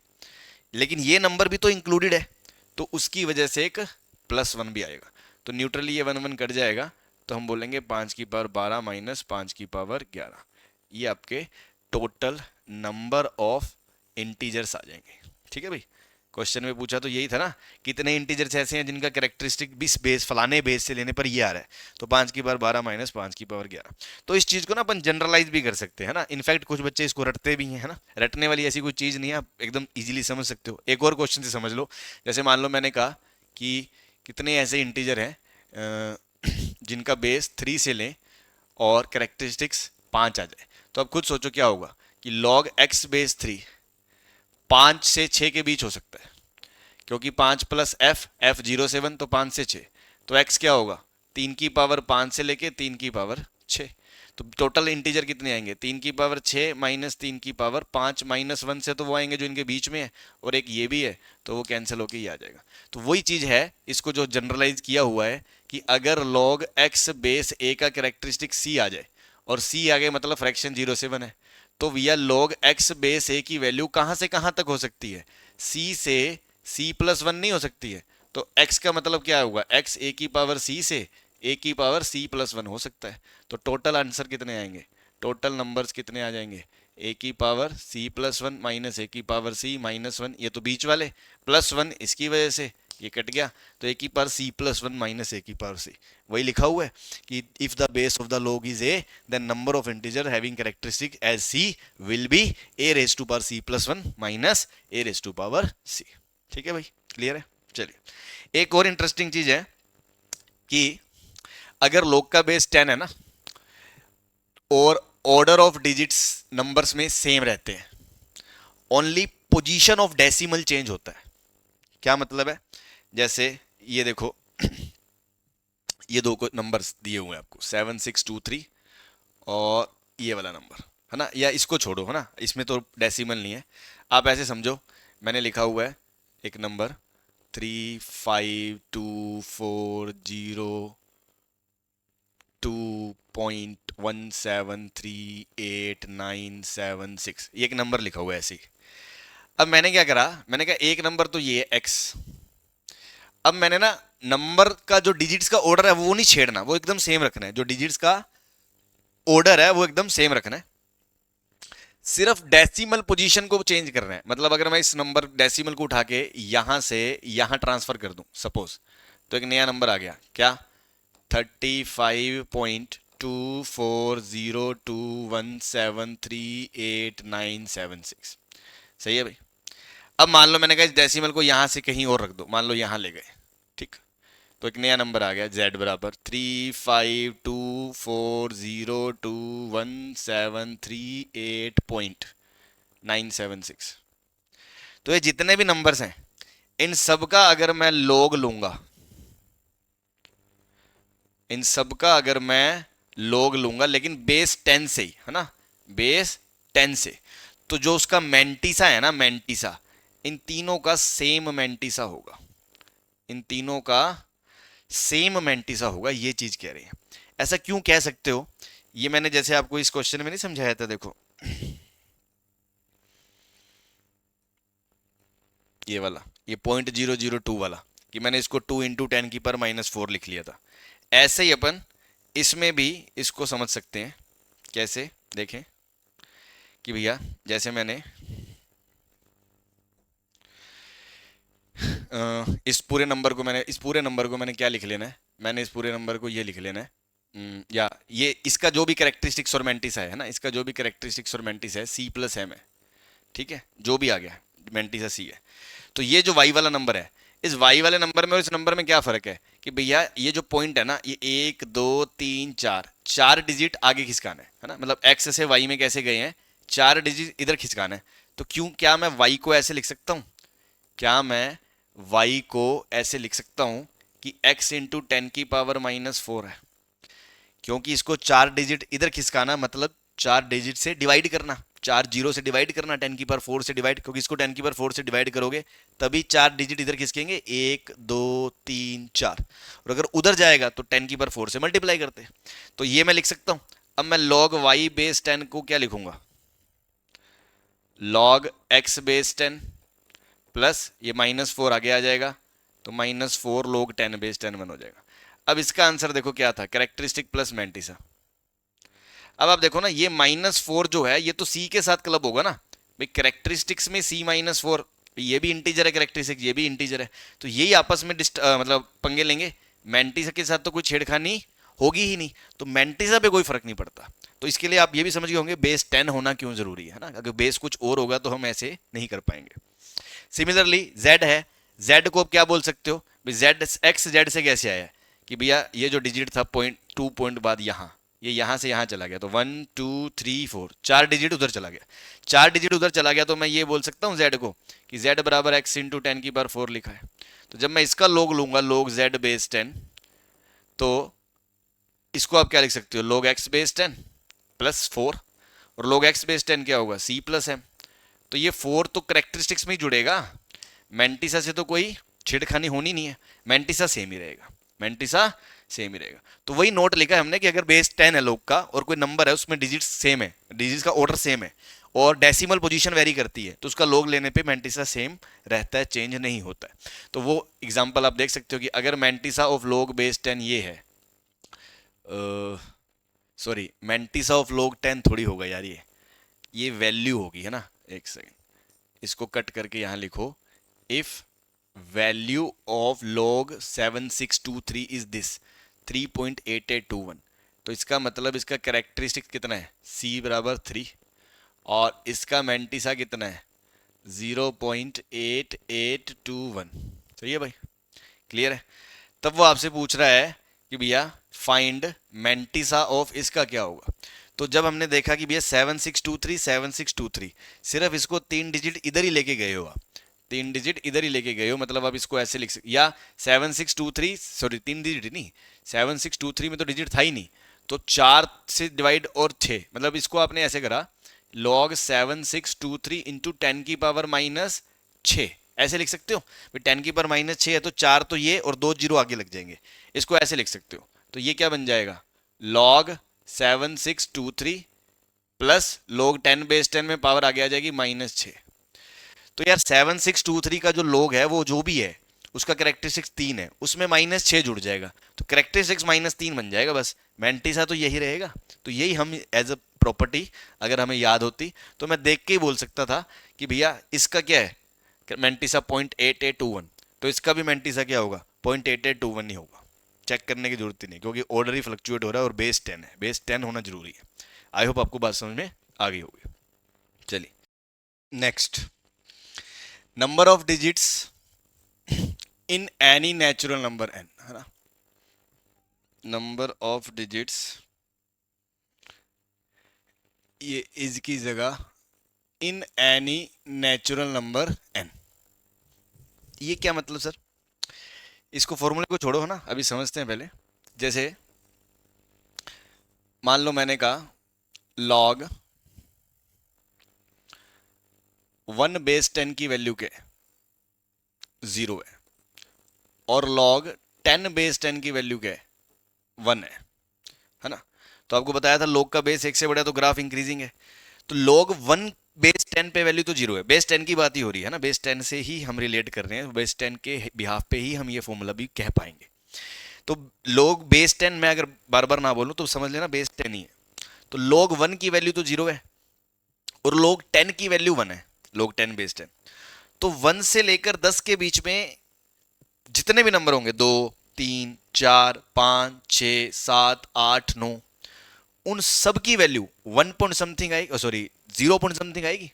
लेकिन ये नंबर भी तो इंक्लूडेड है, तो उसकी वजह से एक +1 भी आएगा। तो न्यूट्रली ये 1 1 कट जाएगा, तो हम बोलेंगे 5 की पावर 12 माइनस 5 की पावर 11, ये आपके टोटल नंबर ऑफ इंटीजर्स आ जाएंगे। ठीक है भाई, क्वेश्चन में पूछा तो यही था ना, कितने इंटीजर्स ऐसे हैं जिनका कैरेक्टरिस्टिक भी बेस फलाने बेस से लेने पर ये आ रहा है, तो 5 की पावर 12 माइनस 5 की पावर 11। तो इस चीज को ना अपन जनरलाइज भी कर सकते हैं ना, इनफैक्ट कुछ बच्चे इसको रटते भी हैं, है ना? रटने वाली ऐसी कोई चीज नहीं है, आप एकदम इजीली समझ सकते हो। एक और क्वेश्चन से समझ लो, जैसे मान लो मैंने कहा कि कितने ऐसे इंटीजर हैं जिनका बेस 3 से लें और कैरेक्टरिस्टिक्स 5 आ जाए, तो अब खुद सोचो क्या होगा कि log x बेस 3 5 से 6 के बीच हो सकता है, क्योंकि 5 प्लस f 0 से 1 तो 5 से 6, तो x क्या होगा? 3 की पावर 5 से लेके 3 की पावर 6, तो टोटल इंटीजर कितने आएंगे? 3 की पावर 6 माइनस 3 की पावर 5 माइनस 1 से तो वो आएंगे जो इनके बीच में है, और एक ये भी है, तो वो कैंसिल होके ही आ जाएगा। तो वही चीज है, इसको जो जनरलाइज किया हुआ है कि अगर log x बेस a का कैरेक्टरिस्टिक c आ जाए, और c आ गए मतलब फ्रैक्शन 0 से 1 है, तो भैया log x बेस a की वैल्यू कहां से कहां तक हो सकती है? c से c+1 नहीं हो सकती है, तो x का मतलब क्या होगा? x a की पावर c से a की पावर c+1 हो सकता है। तो टोटल आंसर कितने आएंगे? टोटल नंबर्स कितने आ जाएंगे, ए की power C plus one minus A की पावर सी माइनस वन, ये तो बीच वाले, प्लस वन इसकी वजह से ये कट गया, तो ए की power C plus one minus A की पावर सी। वही लिखा हुआ है कि if the base of the log is A then number of integer having characteristic as C will be A raise to power C plus one minus A raise to power C. ठीक है भाई, क्लियर है। चलिए एक और इंटरेस्टिंग चीज है कि अगर लॉग का बेस 10 है ना और ऑर्डर ऑफ डिजिट्स नंबर्स में सेम रहते हैं, only position of decimal change होता है। क्या मतलब है, जैसे ये देखो ये दो को नंबर्स दिए हुए हैं आपको 7623 और ये वाला नंबर है ना, या इसको छोड़ो है ना, इसमें तो डेसिमल नहीं है, आप ऐसे समझो मैंने लिखा हुआ है एक नंबर 35240.1738976, ये एक नंबर लिखा हुआ है ऐसे ही। अब मैंने क्या करा, मैंने कहा एक नंबर तो ये है x, अब मैंने ना नंबर का जो डिजिट्स का ऑर्डर है वो नहीं छेड़ना, वो एकदम सेम रखना है, जो डिजिट्स का ऑर्डर है वो एकदम सेम रखना है, सिर्फ डेसिमल पोजीशन को चेंज करना है। मतलब अगर मैं इस नंबर डेसिमल को उठा के यहां से यहां ट्रांसफर कर दूं सपोज, तो एक नया नंबर आ गया क्या, 35.24021738976। सही है भाई। अब मान लो मैंने कहा इस डेसिमल को यहां से कहीं और रख दो, मान लो यहां ले गए, ठीक, तो एक नया नंबर आ गया z बराबर 3524021738976। तो ये जितने भी नंबर्स हैं इन सब का अगर मैं लॉग लूंगा, इन सब का अगर मैं लॉग लूंगा लेकिन बेस 10 से ही है ना, बेस 10 से, तो जो उसका मैंटिसा है ना, मैंटिसा इन तीनों का सेम मैंटिसा होगा, इन तीनों का सेम मैंटिसा होगा, ये चीज कह रही है। ऐसा क्यों कह सकते हो, ये मैंने जैसे आपको इस क्वेश्चन में नहीं समझाया था, देखो ये वाला, ये 0.002 वाला, कि मैंने इसको 2 इंटू 10 की पर माइनस 4 लिख लिया था, ऐसे ही अपन इसमें भी इसको समझ सकते हैं। कैसे, देखें कि भैया जैसे मैंने इस पूरे नंबर को मैंने क्या लिख लेना है, मैंने इस पूरे नंबर को ये लिख लेना है, या ये इसका जो भी कैरेक्टरिस्टिक्स और मेंटिस है ना, इसका जो भी कैरेक्टरिस्टिक्स और मेंटिस है सी प्लस एम है, ठीक है, जो भी आ गया मेंटिसा सी है। तो ये जो वाई वाला नंबर है, इस वाई वाले नंबर में और इस नंबर में क्या फर्क है कि भैया ये जो पॉइंट है ना, ये 1 2 3 4 4 डिजिट आगे खिसकाना है ना, मतलब एक्स से वाई में कैसे गए हैं, 4 डिजिट इधर खिसकाना है। तो क्यों, क्या मैं वाई को ऐसे लिख सकता हूं, क्या मैं y को ऐसे लिख सकता हूं कि x इंटू 10 की पावर माइनस 4 है, क्योंकि इसको 4 डिजिट इधर खिसकाना मतलब 4 डिजिट से डिवाइड करना, 4 जीरो से डिवाइड करना, 10 की पावर 4 से डिवाइड, क्योंकि इसको 10 की पावर 4 से डिवाइड करोगे तभी 4 डिजिट इधर खिसकेंगे, 1 2 3 4, और अगर उधर जाएगा तो 10 की पावर 4 से मल्टीप्लाई करते। तो ये मैं लिख सकता हूं। अब मैं log y बेस 10 को क्या लिखूंगा, log x बेस 10 प्लस ये -4 आगे आ जाएगा, तो -4 log 10 बेस 10 1 हो जाएगा। अब इसका आंसर देखो क्या था, कैरेक्टरिस्टिक प्लस मैंटिसा। अब आप देखो ना, ये -4 जो है ये तो c के साथ क्लब होगा ना भाई, कैरेक्टरिस्टिक्स में c -4, ये भी इंटीजर है, कैरेक्टरिस्टिक ये भी इंटीजर है, तो यही आपस में मतलब पंगे लेंगे, मैंटिसा के साथ तो कोई छेड़खानी होगी ही नहीं, तो मैंटिसा पे कोई फर्क नहीं पड़ता। तो इसके लिए आप ये भी समझ गए होंगे बेस 10 होना क्यों जरूरी है ना, अगर बेस कुछ और होगा तो हम ऐसे नहीं कर पाएंगे। सिमिलरली z है, z को आप क्या बोल सकते हो, z x z से कैसे आया कि भैया ये जो डिजिट था पॉइंट 2 पॉइंट बाद यहाँ, ये यहाँ से यहाँ चला गया, तो 1 2 3 4 4 डिजिट उधर चला गया, 4 डिजिट उधर चला गया, तो मैं ये बोल सकता हूँ z को कि z बराबर x इंटू 10 की पावर 4 लिखा है। तो जब मैं इसका log लूंगा, log z बेस 10, तो इसको आप क्या लिख सकते हो, log x बेस 10 प्लस 4, और log x बेस 10 क्या होगा, c प्लस m। तो ये 4 तो कैरेक्टरिस्टिक्स में ही जुड़ेगा, मैंटिसा से तो कोई छेड़खानी होनी नहीं है, मैंटिसा सेम ही रहेगा, मैंटिसा सेम ही रहेगा। तो वही नोट लिखा है हमने कि अगर बेस 10 है लोग का और कोई नंबर है उसमें डिजिट्स सेम है, डिजिट्स का ऑर्डर सेम है और डेसिमल पोजीशन वेरी करती है, तो उसका लॉग लेने पे मैंटिसा सेम रहता है, चेंज नहीं होता है। तो वो एग्जांपल आप देख सकते हो कि अगर मैंटिसा ऑफ लॉग बेस 10 ये है, सॉरी, मैंटिसा ऑफ log 10 थोड़ी होगा यार, ये वैल्यू होगी, है ना। एक सेकेंड, इसको कट करके यहां लिखो, if value of log 7623 is this 3.8821, तो इसका मतलब इसका कैरेक्टरिस्टिक कितना है, c बराबर 3, और इसका मैंटिसा कितना है 0.8821। सही है भाई, क्लियर है। तब वो आपसे पूछ रहा है कि भैया फाइंड मैंटिसा ऑफ इसका क्या होगा। तो जब हमने देखा कि भैया 7623 सिर्फ इसको 3 डिजिट इधर ही लेके गए हो आप, 3 डिजिट इधर ही लेके गए हो, मतलब आप इसको ऐसे लिख सकते, या 7623 सॉरी 3 डिजिट नहीं, 7623 में तो डिजिट था ही नहीं, तो 4 से डिवाइड और 6, मतलब इसको आपने ऐसे करा log 7623 इंटू 10 की पावर माइनस 6, ऐसे लिख सकते हो। 10 की पावर माइनस 6 है तो 4 तो ये और 2 जीरो आगे लग जाएंगे, इसको ऐसे लिख सकते हो। तो ये क्या बन जाएगा, log 7623 प्लस log 10 बेस 10 में पावर आगे आ जाएगी माइनस 6। तो यार 7623 का जो log है वो जो भी है उसका कैरेक्टरिस्टिक्स 3 है, उसमें माइनस 6 जुड़ जाएगा, तो कैरेक्टरिस्टिक्स -3 बन जाएगा बस। मैंटिसा तो यही रहेगा। तो यही हम एज अ प्रॉपर्टी अगर हमें याद होती तो मैं देख के ही बोल सकता था कि भैया इसका क्या है मैंटिसा 0.8821, तो इसका भी मैंटिसा क्या होगा 0.8821 ही होगा। चेक करने की जरूरत ही नहीं, क्योंकि ऑर्डर ही फ्लक्चुएट हो रहा है और बेस 10 है, बेस 10 होना जरूरी है। आई होप आपको बात समझ में आ गई होगी। चलिए next, number of digits in any natural number n, है ना। नंबर ऑफ डिजिट्स, ये इज की जगह in any natural number n, ये क्या मतलब सर, इसको फॉर्मूले को छोड़ो, है ना, अभी समझते हैं पहले। जैसे मान लो मैंने कहा log 1 बेस 10 की वैल्यू के 0 है और log 10 बेस 10 की वैल्यू क्या है 1 है ना। तो आपको बताया था log का बेस 1 से बड़ा तो ग्राफ इंक्रीजिंग है, तो log 1 बेस 10 पे वैल्यू तो 0 है, बेस 10 की बात ही हो रही है ना, बेस 10 से ही हम रिलेट कर रहे हैं, बेस 10 के बिहाफ पे ही हम ये फॉर्मूला भी कह पाएंगे। तो log बेस 10 मैं अगर बार बार ना बोलूं तो समझ लेना बेस 10 ही है। तो log 1 की वैल्यू तो 0 है और log 10 की वैल्यू 1 है, log 10 बेस 10। तो 1 से लेकर 10 के बीच में जितने भी नंबर होंगे 2 3 4 5 6 7 8 9, उन सब की वैल्यू 1 पॉइंट समथिंग आएगी, सॉरी 0 पॉइंट समथिंग आएगी,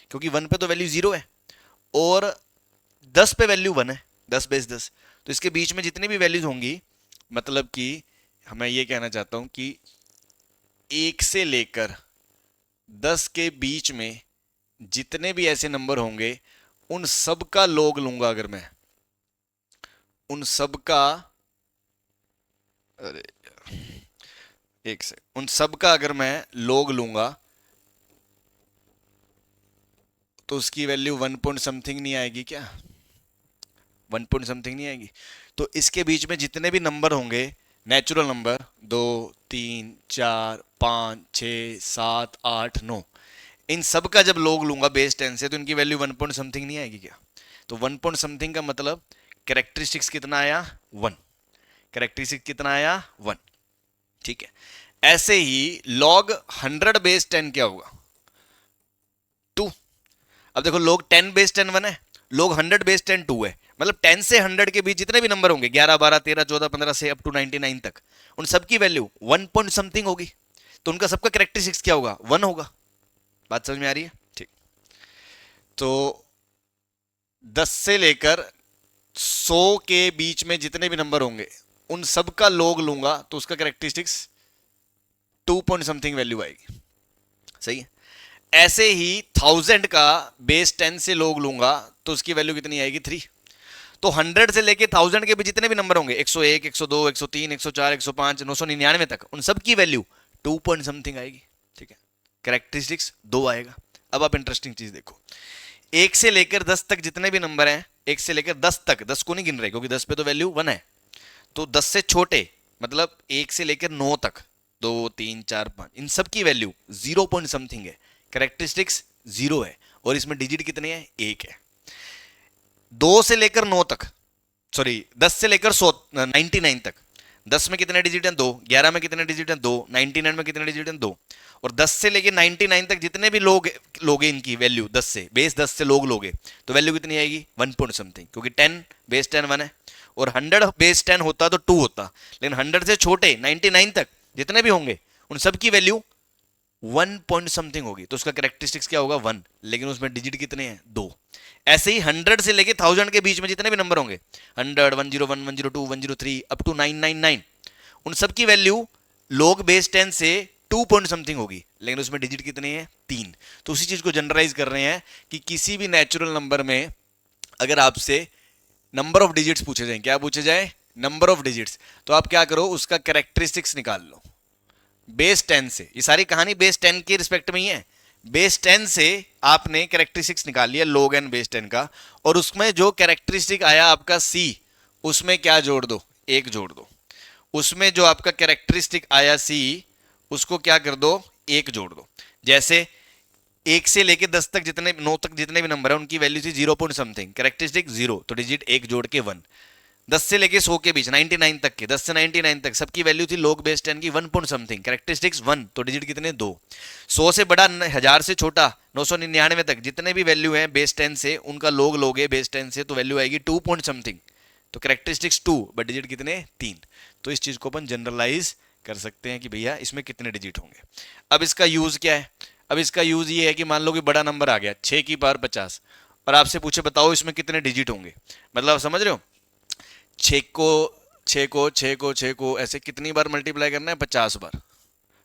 क्योंकि 1 पे तो वैल्यू 0 है और 10 पे वैल्यू 1 है, 10 बेस 10। तो इसके बीच में जितनी भी वैल्यूज होंगी, मतलब कि मैं ये कहना चाहता हूं कि 1 से लेकर 10 के बीच में जितने भी ऐसे नंबर होंगे उन सब का log लूंगा अगर मैं, उन सब का, अरे एक से उन सब का अगर मैं log लूंगा तो उसकी वैल्यू 1 पॉइंट समथिंग नहीं आएगी क्या, 1 पॉइंट समथिंग नहीं आएगी। तो इसके बीच में जितने भी नंबर होंगे नेचुरल नंबर 2 3 4 5 6 7 8 9, इन सब का जब log लूंगा बेस 10 से तो इनकी वैल्यू 1 पॉइंट समथिंग नहीं आएगी क्या। तो 1 पॉइंट समथिंग का मतलब कैरेक्टरिस्टिक्स कितना आया 1, कैरेक्टरिस्टिक्स कितना आया 1, ठीक है। ऐसे ही log 100 बेस 10 क्या होगा 2। अब देखो log 10 बेस 10 1 है, log 100 बेस 10 2 है, मतलब 10 से 100 के बीच जितने भी नंबर होंगे 11 12 13 14 15 से अप टू 99 तक, उन सबकी वैल्यू 1 पॉइंट समथिंग होगी, तो उनका सबका कैरेक्टरिस्टिक्स क्या होगा 1 होगा। बात समझ में आ रही है, ठीक। तो 10 से लेकर 100 के बीच में जितने भी नंबर होंगे उन सब का log लूंगा तो उसका कैरेक्टरिस्टिक्स 2 पॉइंट समथिंग वैल्यू आएगी, सही है। ऐसे ही 1000 का बेस 10 से log लूंगा तो उसकी वैल्यू कितनी आएगी 3। तो 100 से लेके 1000 के भी जितने भी नंबर होंगे 101 102 103 104 105 999 तक, उन सब की वैल्यू 2 पॉइंट समथिंग आएगी, ठीक है। कैरेक्टरिस्टिक्स 2 आएगा। अब आप इंटरेस्टिंग चीज देखो, 1 से लेकर 10 तक जितने भी नंबर हैं, 1 से लेकर 10 तक, 10 को नहीं गिन रहे क्योंकि 10 पे तो वैल्यू 1 है, तो 10 से छोटे मतलब 1 से लेकर 9 तक 2 3 4 5, इन सब की वैल्यू 0 पॉइंट समथिंग है, कैरेक्टरिस्टिक्स 0 है और इसमें डिजिट कितने हैं 1 है। 2 से लेकर 9 तक, सॉरी 10 से लेकर 100 99 तक, 10 में कितने डिजिट हैं 2, 11 में कितने डिजिट हैं 2, 99 में कितने डिजिट हैं 2, और 10 से लेके 99 तक जितने भी लोग लोगे इनकी वैल्यू 10 से, बेस 10 से लोग लोगे तो वैल्यू कितनी आएगी 1 पॉइंट समथिंग, क्योंकि 10 बेस 10 1 है, और 100 बेस 10 होता तो 2 होता, लेकिन 100 से छोटे 99 तक जितने भी होंगे उन सब की वैल्यू 1 पॉइंट समथिंग होगी, तो उसका कैरेक्टरिस्टिक्स क्या होगा 1, लेकिन उसमें डिजिट कितने हैं 2। ऐसे ही 100 से लेके 1000 के बीच में जितने भी नंबर होंगे 100 101 102 103 अप टू 999, उन सब की वैल्यू लोग बेस 10 से 2 पॉइंट समथिंग होगी, लेकिन उसमें डिजिट कितने हैं 3। तो उसी चीज को जनरलाइज कर रहे हैं कि किसी भी नेचुरल नंबर में अगर आपसे नंबर ऑफ डिजिट्स पूछे जाए, क्या पूछे जाए नंबर ऑफ डिजिट्स, तो आप क्या करो उसका कैरेक्टरिस्टिक्स निकाल लो बेस 10 से। ये सारी कहानी बेस 10 के रिस्पेक्ट में ही है। बेस 10 से आपने कैरेक्टरिस्टिक्स निकाल लिया log n बेस 10 का, और उसमें जो कैरेक्टरिस्टिक आया आपका c, उसमें क्या जोड़ दो 1 जोड़ दो, उसमें जो आपका कैरेक्टरिस्टिक आया c उसको क्या कर दो 1 जोड़ दो। जैसे 1 से लेके 10 तक जितने 9 तक जितने भी नंबर है उनकी वैल्यू थी 0 पॉइंट समथिंग, कैरेक्टरिस्टिक 0, तो डिजिट 1 जोड़ के 1। 10 से लेके 100 के बीच 99 तक के, 10 से 99 तक सबकी वैल्यू थी log बेस 10 की 1 पॉइंट समथिंग, कैरेक्टरिस्टिक्स 1, तो डिजिट कितने 2। 100 से बड़ा 1000 से छोटा 999 तक जितने भी वैल्यू हैं बेस 10 से उनका log लोगे बेस 10 से तो वैल्यू आएगी 2 पॉइंट समथिंग, तो कैरेक्टरिस्टिक्स 2 बट डिजिट कितने 3। तो इस चीज को अपन जनरलाइज कर सकते हैं कि भैया इसमें कितने डिजिट होंगे। अब इसका यूज क्या है, अब इसका यूज ये है कि मान लो कि बड़ा नंबर आ गया 6 की पावर 50 और आपसे पूछे बताओ इसमें कितने डिजिट होंगे, मतलब समझ रहे हो 6 को 6 को 6 को 6 को ऐसे कितनी बार मल्टीप्लाई करना है 50 बार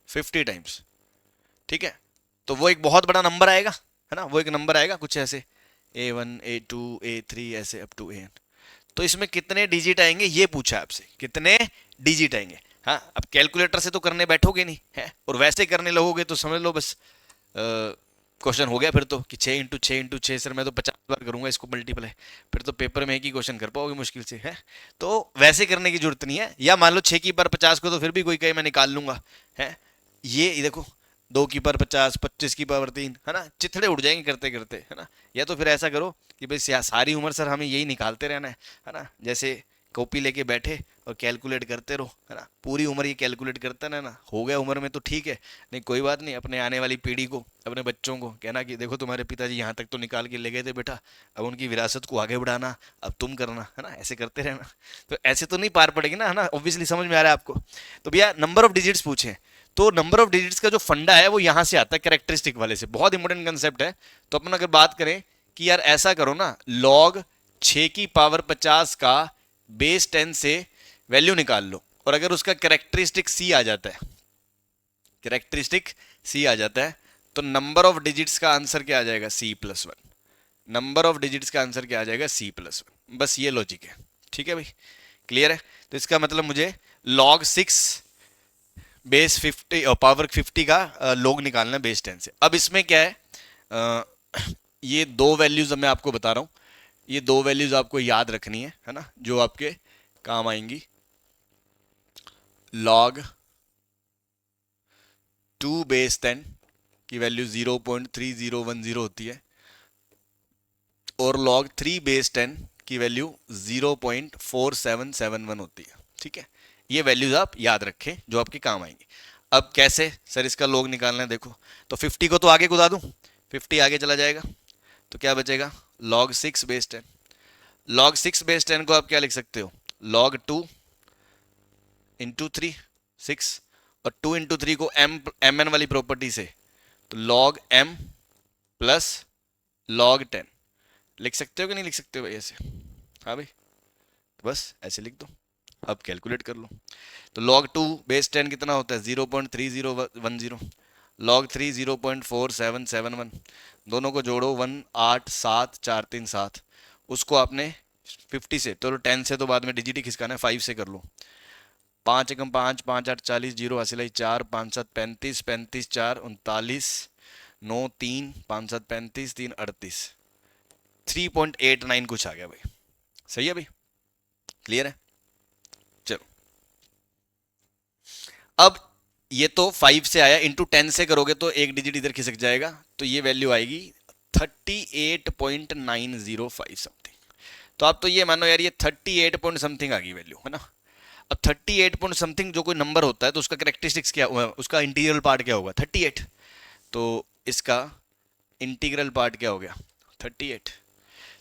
50 टाइम्स, ठीक है। तो वो एक बहुत बड़ा नंबर आएगा, है ना, वो एक नंबर आएगा कुछ ऐसे A1 A2 A3 ऐसे अप टू AN। तो इसमें कितने डिजिट आएंगे ये पूछा आपसे, कितने डिजिट आएंगे। हाँ अब कैलकुलेटर से तो करने बैठोगे नहीं है, और वैसे करने लगोगे तो समझ लो बस क्वेश्चन हो गया फिर तो कि 6 इंटू 6 इंटू 6 सर मैं तो 50 बार करूंगा इसको मल्टीप्लाई, फिर तो पेपर में एक ही क्वेश्चन कर पाओगे मुश्किल से है। तो वैसे करने की जरूरत नहीं है, या मान लो 6 की पावर 50 को तो फिर भी कोई कहे मैं निकाल लूंगा है, ये देखो 2 की पावर 50 25 की पावर 3, है ना, चिथड़े उड़ जाएंगे करते करते, है ना। या तो फिर ऐसा करो कि भाई सारी उम्र सर हमें यही निकालते रहना है ना, जैसे कॉपी लेके बैठे और कैलकुलेट करते रहो, है ना, पूरी उम्र ये कैलकुलेट करता रहना, हो गया उम्र में तो ठीक है, नहीं कोई बात नहीं, अपने आने वाली पीढ़ी को अपने बच्चों को कहना कि देखो तुम्हारे पिताजी यहाँ तक तो निकाल के ले गए थे बेटा, अब उनकी विरासत को आगे बढ़ाना, अब तुम करना, है ना, ऐसे करते रहना। तो ऐसे तो नहीं पार पड़ेगी ना, है ना, ऑब्वियसली समझ में आ रहा है आपको। तो भैया नंबर ऑफ डिजिट्स पूछे, तो नंबर ऑफ डिजिट्स का जो फंडा है वो यहाँ से आता है कैरेक्टरिस्टिक वाले से, बहुत इंपॉर्टेंट कंसेप्ट है। तो अपन अगर बात करें कि यार ऐसा करो ना log 6 की पावर 50 का बेस 10 से वैल्यू निकाल लो, और अगर उसका कैरेक्टरिस्टिक सी आ जाता है, कैरेक्टरिस्टिक सी आ जाता है, तो नंबर ऑफ डिजिट्स का आंसर क्या आ जाएगा C+1, नंबर ऑफ डिजिट्स का आंसर क्या आ जाएगा C+1। बस ये लॉजिक है, ठीक है भाई, क्लियर है। तो इसका मतलब मुझे log 6 बेस 50 पावर 50 का log निकालना है बेस 10 से। अब इसमें क्या है ये दो वैल्यूज मैं आपको बता रहा हूं, ये दो वैल्यूज आपको याद रखनी है ना, जो आपके काम आएंगी। log 2 बेस 10 की वैल्यू 0.3010 होती है, और log 3 बेस 10 की वैल्यू 0.4771 होती है, ठीक है। ये वैल्यूज आप याद रखें जो आपके काम आएंगे। अब कैसे सर इसका log निकालना है, देखो तो 50 को तो आगे कुदा दूं, 50 आगे चला जाएगा तो क्या बचेगा log 6 बेस 10। log 6 बेस 10 को आप क्या लिख सकते हो log 2 इंटू 3 6, और 2 इंटू 3 को एम एन वाली प्रॉपर्टी से तो log m प्लस log 10 लिख सकते हो कि नहीं लिख सकते हो भाई ऐसे, हाँ भाई, तो बस ऐसे लिख दो। अब कैलकुलेट कर लो, तो log 2 बेस 10 कितना होता है 0.3010, log 3 0.4771, दोनों को जोड़ो 1874337, उसको आपने 50 से, तो 10 से तो बाद में डिजिट ही खिसकाना है, 5 से कर लो, 5 एकम 5 5 8 40 जीरो हासिल है 4 5 7 35 35 4 39 9 3 5 7 35 3 38 3.89 कुछ आ गया भाई, सही है भाई, क्लियर है। चलो अब ये तो 5 से आया, इंटू 10 से करोगे तो एक डिजिट इधर खिसक जाएगा, तो ये वैल्यू आएगी 38.905 समथिंग। तो आप तो ये मानो यार ये 38 पॉइंट समथिंग आ गई वैल्यू, है ना। अब 38 पॉइंट समथिंग जो कोई नंबर होता है तो उसका करेक्टरिस्टिक्स क्या हुआ, उसका इंटीग्रल पार्ट क्या होगा 38। तो इसका इंटीग्रल पार्ट क्या हो गया 38।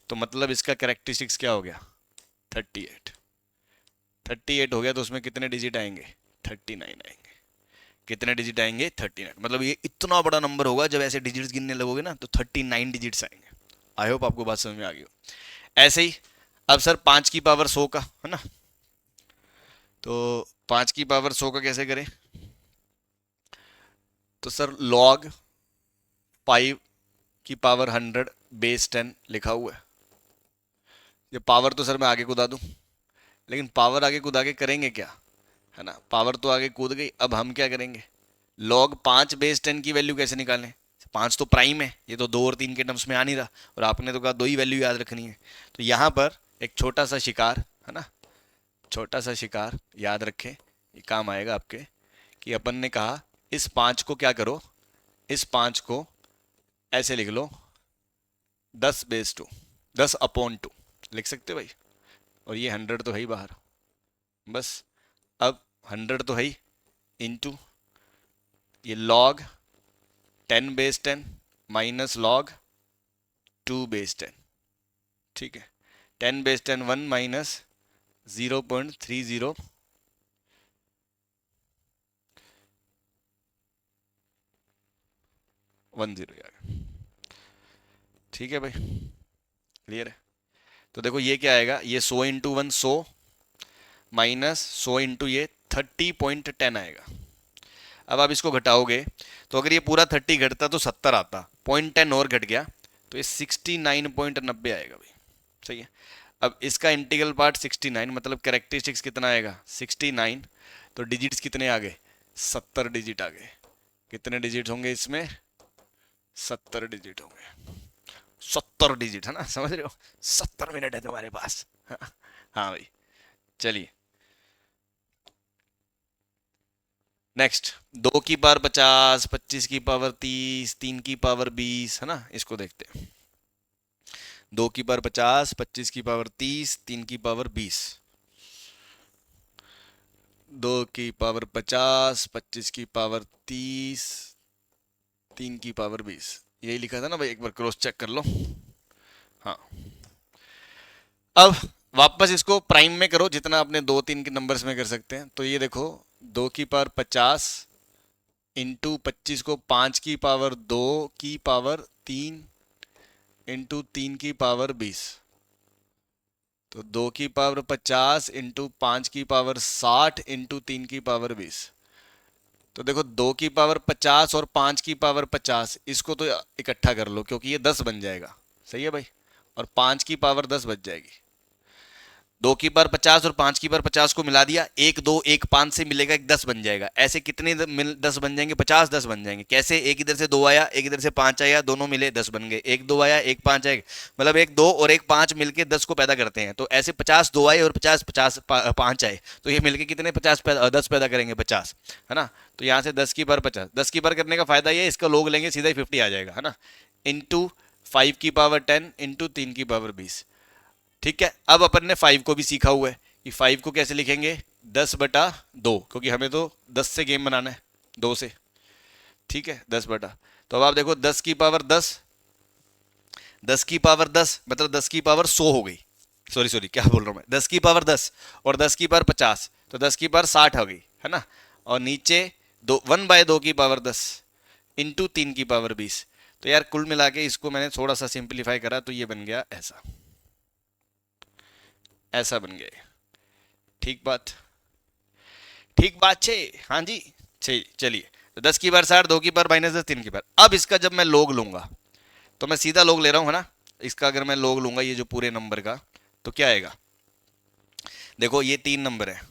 तो मतलब इसका करेक्टरिस्टिक्स क्या हो गया 38। 38 हो गया तो उसमें कितने डिजिट आएंगे 39 आएंगे। कितने डिजिट आएंगे 39। मतलब ये इतना बड़ा नंबर होगा जब ऐसे डिजिट्स गिनने लगोगे ना तो 39 डिजिट्स आएंगे। आई होप आपको बात समझ में आ गई हो। ऐसे ही अब सर 5 की पावर 100 का है ना, तो 5 की पावर 100 का कैसे करें। तो सर log 5 की पावर 100 बेस 10 लिखा हुआ है। ये पावर तो सर मैं आगे कूदा दूं, लेकिन पावर आगे कूदा के करेंगे क्या, है ना। पावर तो आगे कूद गई, अब हम क्या करेंगे, log 5 बेस 10 की वैल्यू कैसे निकालें। 5 तो प्राइम है, ये तो 2 और 3 के टर्म्स में आ नहीं रहा, और आपने तो कहा 2 ही वैल्यू याद रखनी है। तो यहाँ पर एक छोटा सा शिकार है ना, छोटा सा शिकार याद रखें, ये काम आएगा आपके। कि अपन ने कहा इस 5 को क्या करो, इस 5 को ऐसे लिख लो 10 बेस 2, 10/2 लिख सकते हो भाई। और ये 100 तो है ही बाहर, बस। अब 100 तो है ही, इंटू ये log 10 base 10 minus log 2 base 10, ठीक है। 10 बेस 10 1 माइनस 0.3010 आ गया, ठीक है भाई, क्लियर है। तो देखो ये क्या आएगा, ये 100 इंटू 1 100 माइनस 100 इंटू ये 30.10 आएगा। अब आप इसको घटाओगे तो अगर ये पूरा 30 घटता तो 70 आता, 0.10 और घट गया तो ये 69.90 आएगा भाई, सही है। अब इसका इंटीग्रल पार्ट 69, मतलब कैरेक्टरिस्टिक्स कितना आएगा 69। तो डिजिट्स कितने आ गए 70 डिजिट आ गए। कितने डिजिट होंगे इसमें 70 डिजिट होंगे। 70 डिजिट है ना, समझ रहे हो, 70 मिनट है तुम्हारे पास। हाँ भाई, चलिए नेक्स्ट। 2 की पावर 50, 25 की पावर 30, 3 की पावर 20 है ना, इसको देखते हैं। 2 की पावर 50, 25 की पावर 30, 3 की पावर 20। 2 की पावर 50, 25 की पावर 30, 3 की पावर 20, यही लिखा था ना भाई, एक बार क्रॉस चेक कर लो। हाँ, अब वापस इसको प्राइम में करो, जितना आपने 2 3 के नंबर्स में कर सकते हैं। तो ये देखो 2 की पावर 50 इंटू 25 को 5 की पावर 2 की पावर 3 इंटू 3 की पावर 20। तो 2 की पावर 50 इंटू 5 की पावर 60 इंटू 3 की पावर 20। तो देखो 2 की पावर 50 और 5 की पावर 50, इसको तो इकट्ठा कर लो क्योंकि ये 10 बन जाएगा, सही है भाई। और 5 की पावर 10 बच जाएगी। 2 की पावर 50 और 5 की पावर 50 को मिला दिया, 1 2 1 5 से मिलेगा, एक 10 बन जाएगा। ऐसे कितने 10 बन जाएंगे 50 10 बन जाएंगे। कैसे, एक इधर से 2 आया, एक इधर से 5 आया, दोनों मिले 10 बन गए। एक 2 आया, एक 5 आएगा, मतलब एक 2 और एक 5 मिलके 10 को पैदा करते हैं। तो ऐसे 50 2 आए और 50 50 5 आए, तो ये मिलके कितने 10 पैदा करेंगे 50, है ना। तो यहाँ से 10 की पावर 50, 10 की पावर करने का फायदा ये, इसका लोग लेंगे सीधा ही 50 आ जाएगा, है ना। इंटू 5 की पावर 10 इंटू 3 की पावर 20, ठीक है। अब अपन ने 5 को भी सीखा हुआ है कि 5 को कैसे लिखेंगे 10/2, क्योंकि हमें तो 10 से गेम बनाना है, 2 से, ठीक है 10/। तो अब आप देखो 10 की पावर 10, 10 की पावर 10 मतलब 10 की पावर 100 हो गई। सॉरी सॉरी, क्या बोल रहा हूँ मैं, 10 की पावर 10 और 10 की पावर 50, तो 10 की पावर 60 हो गई, है ना। और नीचे 1/2 की पावर 10 इंटू 3 की पावर 20। तो यार कुल मिला के इसको मैंने थोड़ा सा सिंप्लीफाई करा तो ये बन गया ऐसा, ऐसा बन गया। ठीक बात, ठीक बात छे, हाँ जी छे। चलिए, तो 10 की बार 60, 2 की बार -10, 3 की बार। अब इसका जब मैं लोग लूंगा तो मैं सीधा लोग ले रहा हूं, है ना। इसका अगर मैं लोग लूंगा ये जो पूरे नंबर का, तो क्या आएगा, देखो ये 3 नंबर है,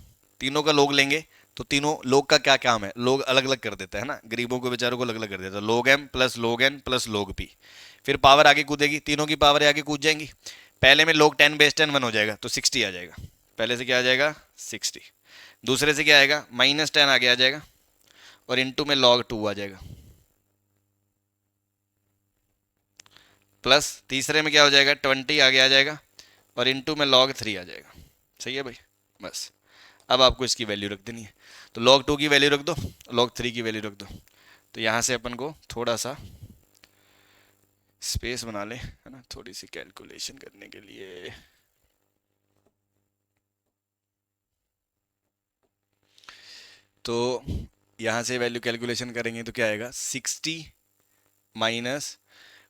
तीनों का लोग लेंगे तो तीनों लोग का क्या काम है, लोग अलग अलग कर देता है ना, गरीबों को बेचारों को अलग अलग कर देता है। लोग m प्लस लोग n प्लस लोग p, फिर पावर आगे कूदेगी, तीनों की पावर आगे कूद जाएंगी। पहले में लोग 10 बेस 10 1 हो जाएगा तो 60 आ जाएगा, पहले से क्या आ जाएगा 60। दूसरे से क्या आएगा -10 आगे आ जाएगा, और इंटू में log 2 आ जाएगा, प्लस तीसरे में क्या हो जाएगा 20 आगे आ जाएगा, और इंटू में log 3 आ जाएगा, सही है भाई, बस। अब आपको इसकी वैल्यू रख देनी है, तो log 2 की वैल्यू रख दो, log 3 की वैल्यू रख दो। तो यहाँ से अपन को थोड़ा सा स्पेस बना ले, है ना, थोड़ी सी कैलकुलेशन करने के लिए। तो यहाँ से वैल्यू कैलकुलेशन करेंगे तो क्या आएगा, 60 माइनस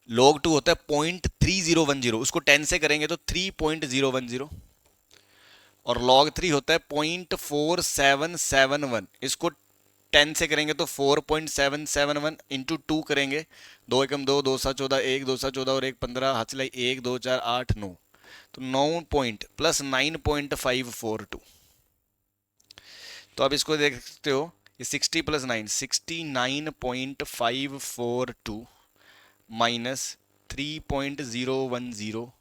log 2 होता है 0.3010, उसको 10 से करेंगे तो 3.010, और log 3 होता है 0.4771, इसको 10 से करेंगे तो 4.771 इंटू 2 करेंगे, 2 एकम 2, 2 सा 14, 1 2 सा 14 और 1 15, हाथ चलाई 1 2 4 8 9, तो 9 पॉइंट प्लस 9.542। तो आप इसको देख सकते हो, ये 60 प्लस 9 69.542 माइनस 3.010,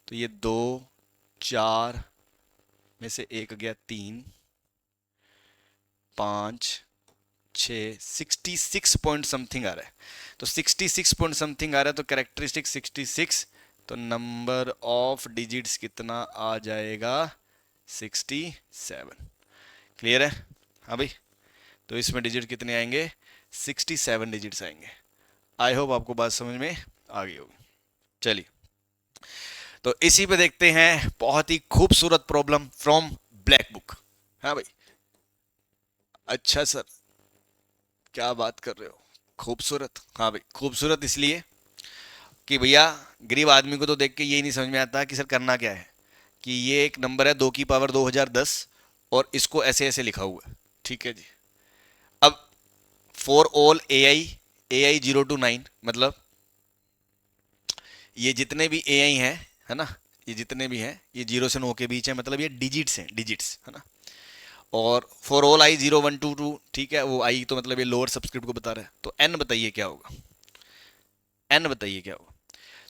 तो ये 2 4 में से एक गया 3 5 6 66 पॉइंट समथिंग आ रहा है, तो 66 पॉइंट समथिंग आ रहा है, तो कैरेक्टरिस्टिक 66, तो नंबर ऑफ डिजिट्स कितना आ जाएगा, 67। क्लियर है? हाँ भाई, तो इसमें डिजिट कितने आएंगे, 67 डिजिट्स आएंगे। आई होप आपको बात समझ में आ गई होगी। चलिए, तो इसी पे देखते हैं बहुत ही खूबसूरत प्रॉब्लम फ्रॉम ब्लैक बुक। हाँ भाई, अच्छा सर, क्या बात कर रहे हो, खूबसूरत। हाँ भाई, खूबसूरत इसलिए कि भैया गरीब आदमी को तो देख के यही नहीं समझ में आता कि सर करना क्या है, कि ये एक नंबर है 2 की पावर 2010 और इसको ऐसे ऐसे लिखा हुआ है, ठीक है जी। अब for all A I 0 to 9, मतलब ये जितने भी ए आई हैं, है ना, ये जितने भी हैं ये 0 से 9 के बीच है, मतलब ये डिजिट्स हैं, डिजिट्स, है ना। और फॉर ऑल आई 0 1 2 2, ठीक है, वो आई तो मतलब ये लोअर सबस्क्रिप्ट को बता रहा है, तो एन बताइए क्या होगा, एन बताइए क्या होगा।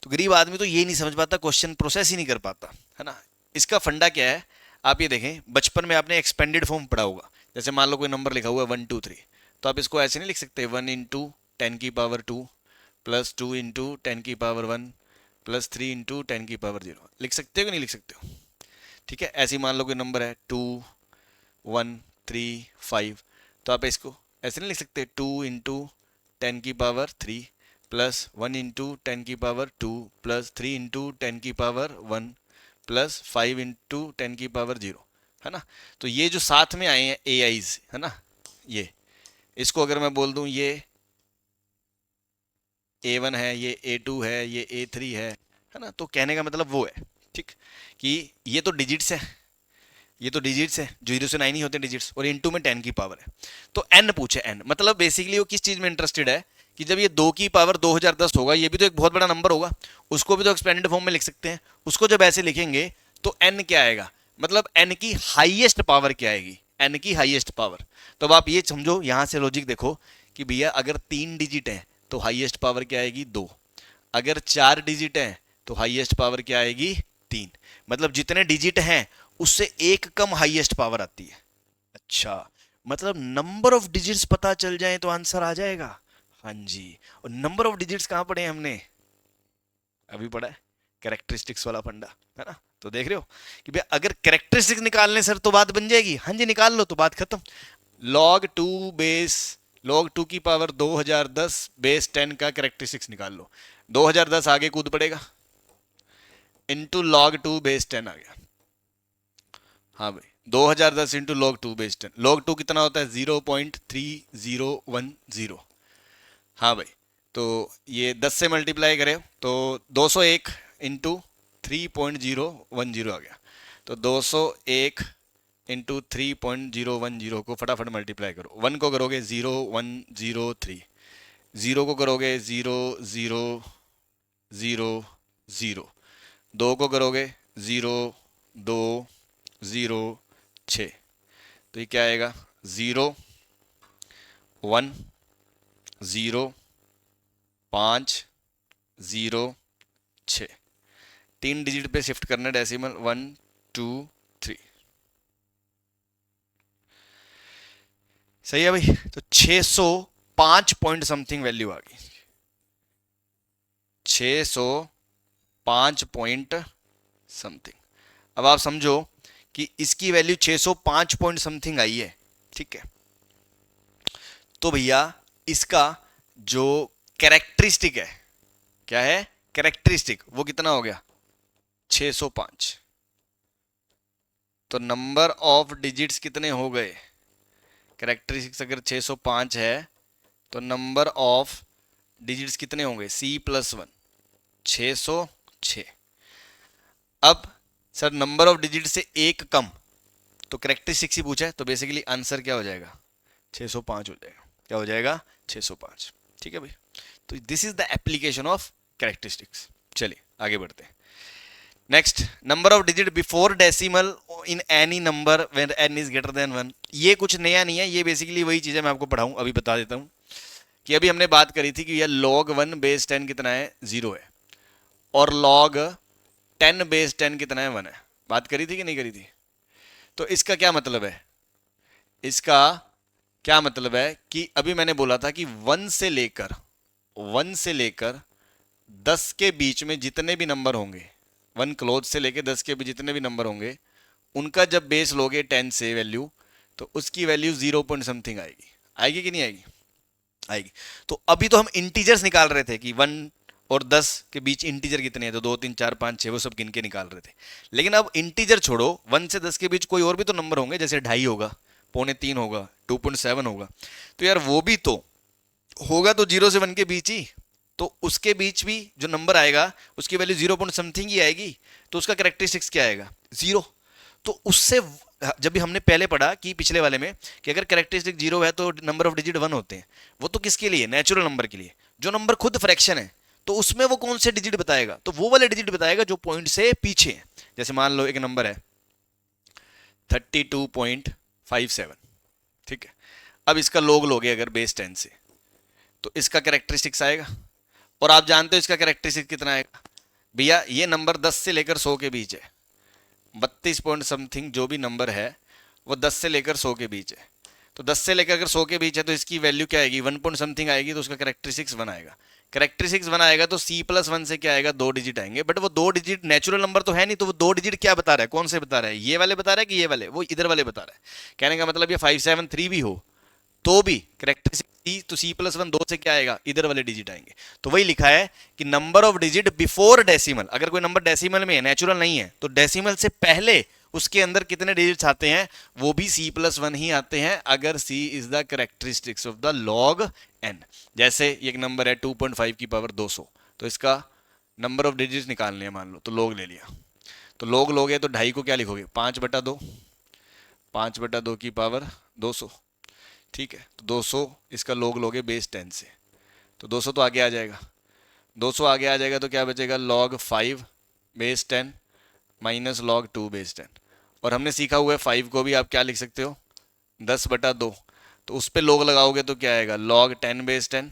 तो गरीब आदमी तो ये नहीं समझ पाता, क्वेश्चन प्रोसेस ही नहीं कर पाता, है ना। इसका फंडा क्या है, आप ये देखें, बचपन में आपने एक्सपेंडेड फॉर्म पढ़ा होगा, जैसे मान लो कोई नंबर लिखा हुआ है 1 2 3, तो आप इसको ऐसे नहीं लिख सकते 1 × 10⁻², प्लस 2 × 10⁻1, प्लस 3 × 10⁻0, लिख सकते हो कि नहीं लिख सकते हो? ठीक है, ऐसे ही मान लो कोई नंबर है 2 1 3 5, तो आप इसको ऐसे नहीं लिख सकते 2 × 10⁻³ प्लस 1 × 10⁻² प्लस 3 × 10⁻1 प्लस 5 × 10⁻0, है ना। तो ये जो साथ में आए हैं ए आईज, है ना, ये इसको अगर मैं बोल दूं ये A1 है, ये A2 है, ये A3 है ना, तो कहने का मतलब वो है, ठीक, कि ये तो डिजिट्स है, ये तो डिजिट्स है, 0 से 9 ही होते हैं डिजिट्स, और इनटू में 10 की पावर है। तो n पूछे, n मतलब बेसिकली वो किस चीज में इंटरेस्टेड है, कि जब ये 2 की पावर 2010 होगा, ये भी तो एक बहुत बड़ा नंबर होगा, उसको भी तो एक्सपेंडेड फॉर्म में लिख सकते हैं, उसको जब ऐसे लिखेंगे तो n क्या आएगा, मतलब n की हाईएस्ट पावर क्या आएगी, n की हाईएस्ट पावर। तो अब आप ये समझो, यहां से लॉजिक देखो कि भैया अगर 3 डिजिट है तो हाईएस्ट पावर क्या आएगी, 2, अगर 4 डिजिट है तो हाईएस्ट पावर क्या आएगी, 3, मतलब जितने डिजिट हैं उससे एक कम हाईएस्ट पावर आती है। अच्छा, मतलब नंबर ऑफ डिजिट्स पता चल जाए तो आंसर आ जाएगा। हाँ जी, और नंबर ऑफ डिजिट्स कहां पढ़े हैं हमने, अभी पढ़ा है, कैरेक्टरिस्टिक्स वाला फंडा, है ना। तो देख रहे हो कि भाई अगर कैरेक्टरिस्टिक्स निकालने सर तो बात बन जाएगी, हाँ जी निकाल लो तो बात खत्म। log 2 की पावर 2010 बेस 10 का कैरेक्टरिस्टिक्स निकाल लो, 2010 आगे कूद पड़ेगा, इंटू log 2 बेस 10 आ गया। हाँ भाई, 2010 इंटू log 2 बेस 10, log 2 कितना होता है, 0.3010। हाँ भाई, तो ये 10 से मल्टीप्लाई करें तो 201 इंटू 3.010 आ गया, तो 201 इंटू 3.010 को फटाफट मल्टीप्लाई करो, 1 को करोगे 0103, 0 को करोगे 0000, 2 को करोगे 0206, तो ये क्या आएगा, 0 1 0 5 0 6, 3 डिजिट पे शिफ्ट करना डेसिमल, 1 2 3, सही है भाई। तो 605 पॉइंट समथिंग वैल्यू आ गई, 605 पॉइंट समथिंग। अब आप समझो कि इसकी वैल्यू 605 पॉइंट समथिंग आई है, ठीक है। तो भैया इसका जो कैरेक्टरिस्टिक है, क्या है कैरेक्टरिस्टिक, वो कितना हो गया 605। तो नंबर ऑफ डिजिट्स कितने हो गए, कैरेक्टरिस्टिक्स अगर 605 है तो नंबर ऑफ डिजिट्स कितने होंगे C+1 606। अब सर नंबर ऑफ डिजिट से एक कम, तो कैरेक्टरिस्टिक्स ही पूछा है, तो बेसिकली आंसर क्या हो जाएगा 605 हो जाएगा। क्या हो जाएगा 605, ठीक है भाई। तो this is the application of characteristics. चलिए आगे बढ़ते हैं। Next, number of digit before decimal in any number when n is greater than 1। ये कुछ नया नहीं है, ये बेसिकली वही चीज़ है, मैं आपको पढ़ाऊँ अभी बता देता हूँ कि अभी हमने बात करी थी कि यह log 1 बेस 10 कितना है 0 है, और log 10 बेस 10 कितना है 1 है। बात करी थी कि नहीं करी थी? तो इसका क्या मतलब है, इसका क्या मतलब है कि अभी मैंने बोला था कि 1 से लेकर 10 के बीच में जितने भी नंबर होंगे, 1 क्लोज से लेकर 10 के बीच जितने भी नंबर होंगे, उनका जब बेस लोगे 10 से वैल्यू, तो उसकी वैल्यू 0 पॉइंट समथिंग आएगी। आएगी कि नहीं आएगी? आएगी। तो अभी तो हम इंटीजर्स निकाल रहे थे कि 1 और 10 के बीच इंटीजर कितने हैं, तो 2 3 4 5 6 वो सब गिन के निकाल रहे थे। लेकिन अब इंटीजर छोड़ो, 1 से 10 के बीच कोई और भी तो नंबर होंगे, जैसे 2.5 होगा, 2.75 होगा, 2.7 होगा, तो यार वो भी तो होगा, तो 0 से 1 के बीच ही, तो उसके बीच भी जो नंबर आएगा उसकी वैल्यू 0 पॉइंट समथिंग ही आएगी, तो उसका कैरेक्टरिस्टिक्स क्या आएगा 0। तो उससे जब भी हमने पहले पढ़ा कि पिछले वाले में कि अगर कैरेक्टरिस्टिक 0 है तो नंबर ऑफ डिजिट 1 होते हैं, वो तो किसके लिए, नेचुरल नंबर के लिए। जो नंबर खुद फ्रैक्शन है तो उसमें वो कौन से डिजिट बताएगा, तो वो वाले डिजिट बताएगा जो पॉइंट से पीछे है। जैसे मान लो एक नंबर है 32.57, ठीक है। अब इसका log लोगे अगर बेस 10 से, तो इसका कैरेक्टरिस्टिक्स आएगा, और आप जानते हो इसका कैरेक्टरिस्टिक कितना आएगा भैया, ये नंबर 10 से लेकर 100 के बीच है, 32 पॉइंट समथिंग जो भी नंबर है वो 10 से लेकर 100 के बीच है। तो 10 से लेकर अगर 100 के बीच है तो इसकी वैल्यू क्या आएगी 1 पॉइंट समथिंग आएगी, तो उसका कैरेक्टरिस्टिक्स 1 आएगा। कैरेक्टरिस्टिक्स 1 आएगा तो C+1 से क्या आएगा 2 डिजिट आएंगे, बट वो 2 डिजिट नेचुरल नंबर तो है नहीं, तो वो 2 डिजिट क्या बता रहा है, कौन से बता रहा है, ये वाले बता रहा है कि ये वाले, वो इधर वाले बता रहा है। कहने का मतलब ये 573 भी हो तो भी कैरेक्टरिस्टिक C, तो C+1 2 से क्या आएगा इधर वाले डिजिट आएंगे। तो वही लिखा है कि number of digit before decimal, अगर कोई नंबर डेसिमल में है, नेचुरल नहीं है, तो डेसिमल से पहले उसके अंदर कितने डिजिट्स आते हैं, वो भी C+1 ही आते हैं, अगर C is the characteristics of the log n। जैसे एक नंबर है 2.5 की पावर 200, तो इसका नंबर ऑफ डिजिट्स निकालने हैं, मान लो, तो log ले लिया, तो log लोगे तो 2.5 को क्या लिखोगे 5/2, 5/2 की पावर 200, ठीक है। तो 200 इसका log लोगे बेस 10 से, तो 200 तो आगे आ जाएगा, 200 आगे आ जाएगा तो क्या बचेगा log 5 base 10 minus log 2 base 10। और हमने सीखा हुआ है 5 को भी आप क्या लिख सकते हो 10/2, तो उस पर log लगाओगे तो क्या आएगा log 10 base 10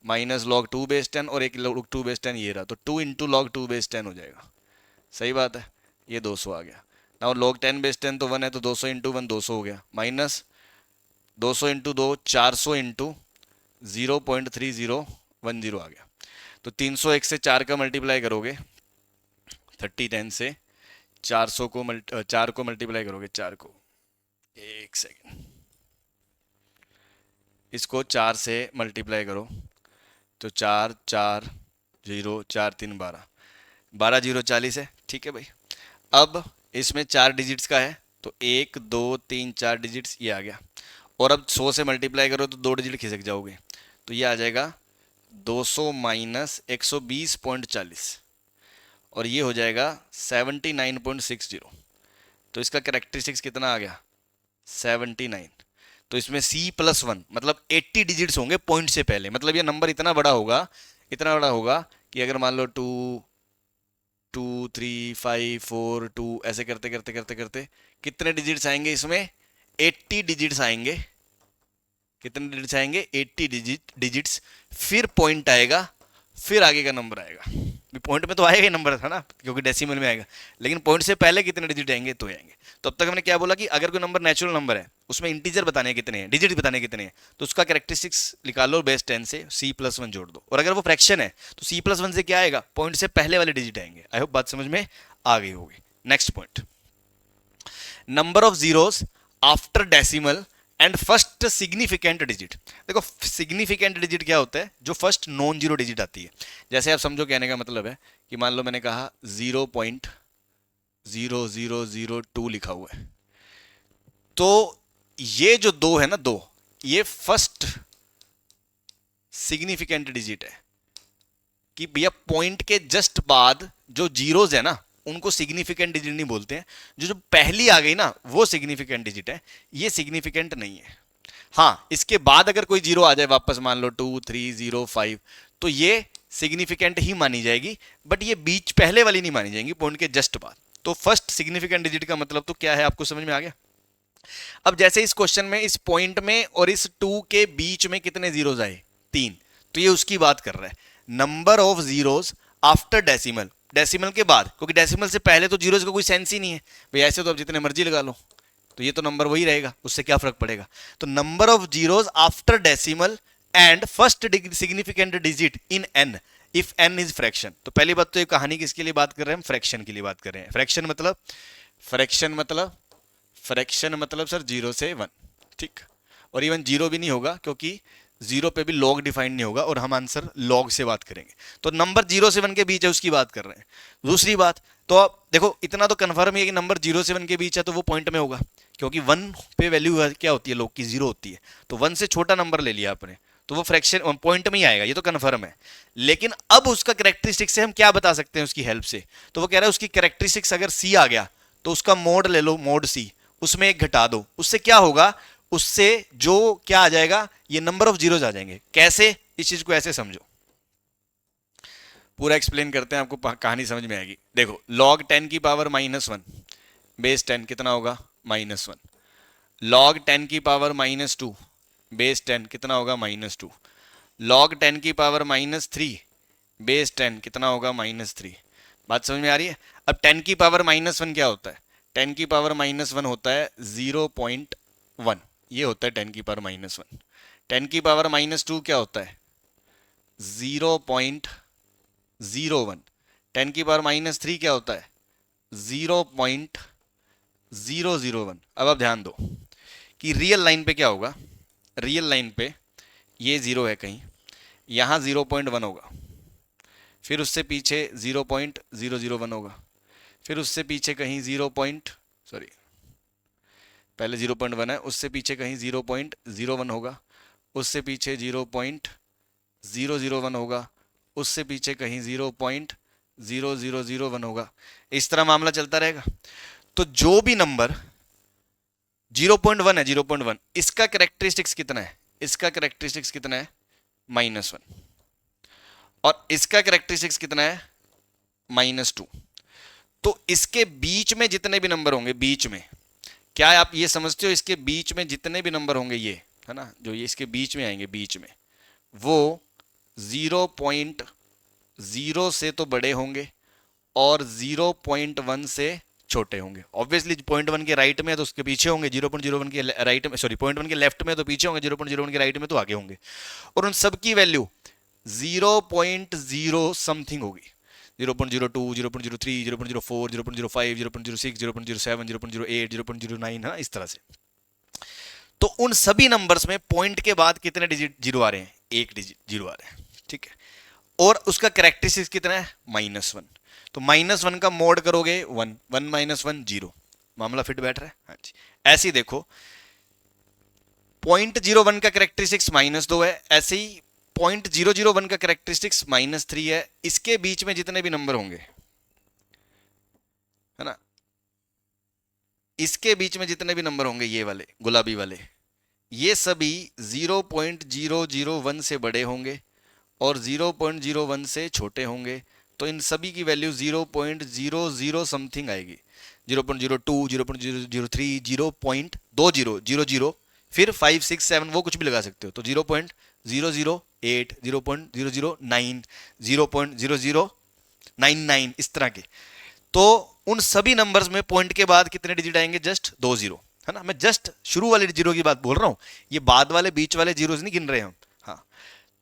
minus log 2 base 10, और एक log 2 बेस 10 ये रहा, तो 2 इंटू log 2 बेस 10 हो जाएगा। सही बात है, ये 200 आ गया ना, log 10 बेस 10 तो 1 है, तो 200 इंटू 1 200 हो गया, माइनस 200 इंटू 2 400 इंटू 0.3010 आ गया। तो 301 से 4 का मल्टीप्लाई करोगे 3010 से 400 को 4 को मल्टीप्लाई करोगे 4 को, एक सेकेंड, इसको 4 से मल्टीप्लाई करो तो 4 4 0 4 3 12, 12 0 40 है, ठीक है भाई। अब इसमें 4 डिजिट्स का है, तो 1 2 3 4 डिजिट्स ये आ गया, और अब 100 से मल्टीप्लाई करो तो 2 डिजिट खिसक जाओगे, तो ये आ जाएगा 200 माइनस 120.40, और ये हो जाएगा 79.60। तो इसका कैरेक्टरिस्टिक्स कितना आ गया 79। तो इसमें C+1 मतलब 80 डिजिट्स होंगे पॉइंट से पहले, मतलब ये नंबर इतना बड़ा होगा, इतना बड़ा होगा कि अगर मान लो 2 2 3 5 4 2 ऐसे करते करते करते करते कितने डिजिट्स आएंगे इसमें 80 डिजिट्स आएंगे। कितने डिजिट्स आएंगे 80 डिजिट्स, फिर पॉइंट आएगा, फिर आगे का नंबर आएगा। पॉइंट में तो आएगा ही नंबर था ना, क्योंकि डेसिमल में आएगा, लेकिन पॉइंट से पहले कितने डिजिट आएंगे तो आएंगे। तो अब तक हमने क्या बोला कि अगर कोई नंबर नेचुरल नंबर है, उसमें इंटीजर बताने हैं कितने हैं, डिजिट बताने हैं कितने हैं, तो उसका कैरेक्टरिस्टिक्स निकालो बेस 10 से C+1 जोड़ दो, और अगर वो फ्रैक्शन है तो C+1 से क्या आएगा पॉइंट से पहले वाले डिजिट आएंगे। आई होप बात समझ में आ गई होगी। Next point, number of zeros after decimal and first significant digit. देखो सिग्निफिकेंट डिजिट क्या होता है, जो फर्स्ट नॉन जीरो डिजिट आती है। जैसे आप समझो, कहने का मतलब है कि मान लो मैंने कहा 0.0002 लिखा हुआ है, तो ये जो दो है ना, दो, ये फर्स्ट सिग्निफिकेंट डिजिट है कि भैया पॉइंट के जस्ट बाद जो जीरोस है ना, उनको सिग्निफिकेंट डिजिट नहीं बोलते हैं। जो पहली आ गई ना, वो सिग्निफिकेंट डिजिट है, ये सिग्निफिकेंट नहीं है। हाँ, इसके बाद अगर कोई जीरो आ जाए वापस, मान लो 2 3 0 5, तो ये सिग्निफिकेंट ही मानी जाएगी, बट ये बीच पहले वाली नहीं मानी जाएगी, पॉइंट के जस्ट बाद। तो फर्स्ट सिग्निफिकेंट डिजिट का मतलब तो क्या है, आपको समझ में आ गया। अब जैसे इस क्वेश्चन में इस पॉइंट में और इस 2 के बीच में कितने जीरोस आए, 3, तो ये उसकी बात कर रहा है, number of zeros after decimal, decimal के बाद, क्योंकि डेसिमल से पहले तो जीरोस का कोई सेंस ही नहीं है भाई, ऐसे तो आप जितने मर्जी लगा लो, तो ये तो नंबर वही रहेगा, उससे क्या फर्क पड़ेगा। तो number of zeros after decimal and first significant digit in N if N is fraction. तो पहली बात तो ये कहानी किसके लिए बात कर रहे हैं हम, फ्रैक्शन के लिए बात कर रहे हैं। फ्रैक्शन मतलब सर 0 से 1, ठीक। और इवन 0 भी नहीं होगा, क्योंकि 0 पे भी लॉग डिफाइंड नहीं होगा, और हम आंसर लॉग से बात करेंगे। तो नंबर 0 से 1 के बीच है, उसकी बात कर रहे हैं। दूसरी बात, तो अब देखो इतना तो कंफर्म है कि नंबर 0 से 1 के बीच है, तो वो पॉइंट में होगा, क्योंकि 1 पे वैल्यू क्या होती है लॉग की, 0 होती है। तो 1 से छोटा नंबर ले लिया आपने, तो वो फ्रैक्शन पॉइंट में ही आएगा, ये तो कंफर्म है। लेकिन अब उसका कैरेक्टरिस्टिक से हम क्या बता सकते हैं उसकी हेल्प से, तो वो कह रहा है उसकी कैरेक्टरिस्टिक्स अगर सी आ गया, तो उसका मोड ले लो, मोड सी, उसमें एक घटा दो, उससे क्या होगा, उससे जो क्या आ जाएगा, ये नंबर ऑफ जीरोस आ जाएंगे। कैसे, इस चीज को ऐसे समझो, पूरा एक्सप्लेन करते हैं, आपको कहानी समझ में आएगी। देखो log 10 की पावर -1 बेस 10 कितना होगा, -1। log 10 की पावर -2 बेस 10 कितना होगा, -2। log 10 की पावर -3 बेस 10 कितना होगा, -3। बात समझ में आ रही है। अब 10 की पावर -1 क्या होता है, 10 की पावर -1 होता है 0.1, ये होता है 10 की पावर -1। 10 की पावर -2 क्या होता है, 0.01। 10 की पावर -3 क्या होता है, 0.001। अब आप ध्यान दो कि रियल लाइन पे क्या होगा, रियल लाइन पे ये 0 है कहीं, यहाँ 0.1 होगा, फिर उससे पीछे 0.001 होगा, फिर उससे पीछे कहीं पहले 0.1 है, उससे पीछे कहीं 0.01 होगा, उससे पीछे 0.001 होगा, उससे पीछे कहीं 0.0001 होगा। इस तरह मामला चलता रहेगा। तो जो भी नंबर 0.1 है, 0.1, इसका कैरेक्टरिस्टिक्स कितना है, इसका कैरेक्टरिस्टिक्स कितना है, -1, और इसका कैरेक्टरिस्टिक्स कितना है, -2। तो इसके बीच में जितने भी नंबर होंगे, बीच में, क्या आप ये समझते हो, इसके बीच में जितने भी नंबर होंगे, ये है ना, जो ये इसके बीच में आएंगे, बीच में, वो 0.0 से तो बड़े होंगे और 0.1 से छोटे होंगे। ऑब्वियसली 0.1 के राइट में है तो उसके पीछे होंगे, 0.01 के राइट में, 0.1 के लेफ्ट में तो पीछे होंगे, 0.01 के राइट में तो आगे होंगे। और उन सब की वैल्यू 0.0 समथिंग होगी, 0.02, 0.03, 0.04, 0.05, 0.06, 0.07, 0.08, 0.09, है इस तरह से। तो उन सभी नंबर्स में पॉइंट के बाद कितने डिजिट जीरो आ रहे हैं, एक डिजिट जीरो आ रहे हैं, ठीक है। और उसका कैरेक्टरिस्टिक्स कितना है, -1। तो -1 का मोड करोगे 1, 1 - 1 0, मामला फिट बैठ रहा है। हाँ जी, ऐसे ही देखो 0.01 का कैरेक्टरिस्टिक्स -2 है, ऐसे ही 0.001 का कैरेक्टरिस्टिक्स -3 है। इसके बीच में जितने भी नंबर होंगे, है ना, इसके बीच में जितने भी नंबर होंगे, ये वाले गुलाबी वाले, ये सभी 0.001 से बड़े होंगे और 0.01 से छोटे होंगे। तो इन सभी की वैल्यू 0.00 समथिंग आएगी, 0.02, 0.003, 0.2000, फिर 5, 6, 7 वो कुछ भी लगा सकते हो। तो 0.008, 0.009, 0.0099, इस तरह के। तो उन सभी नंबर्स में पॉइंट के बाद कितने डिजिट आएंगे, जस्ट 2 0, है ना। मैं जस्ट शुरू वाले जीरो की बात बोल रहा हूं, ये बाद वाले बीच वाले जीरोस नहीं गिन रहे हम। हाँ,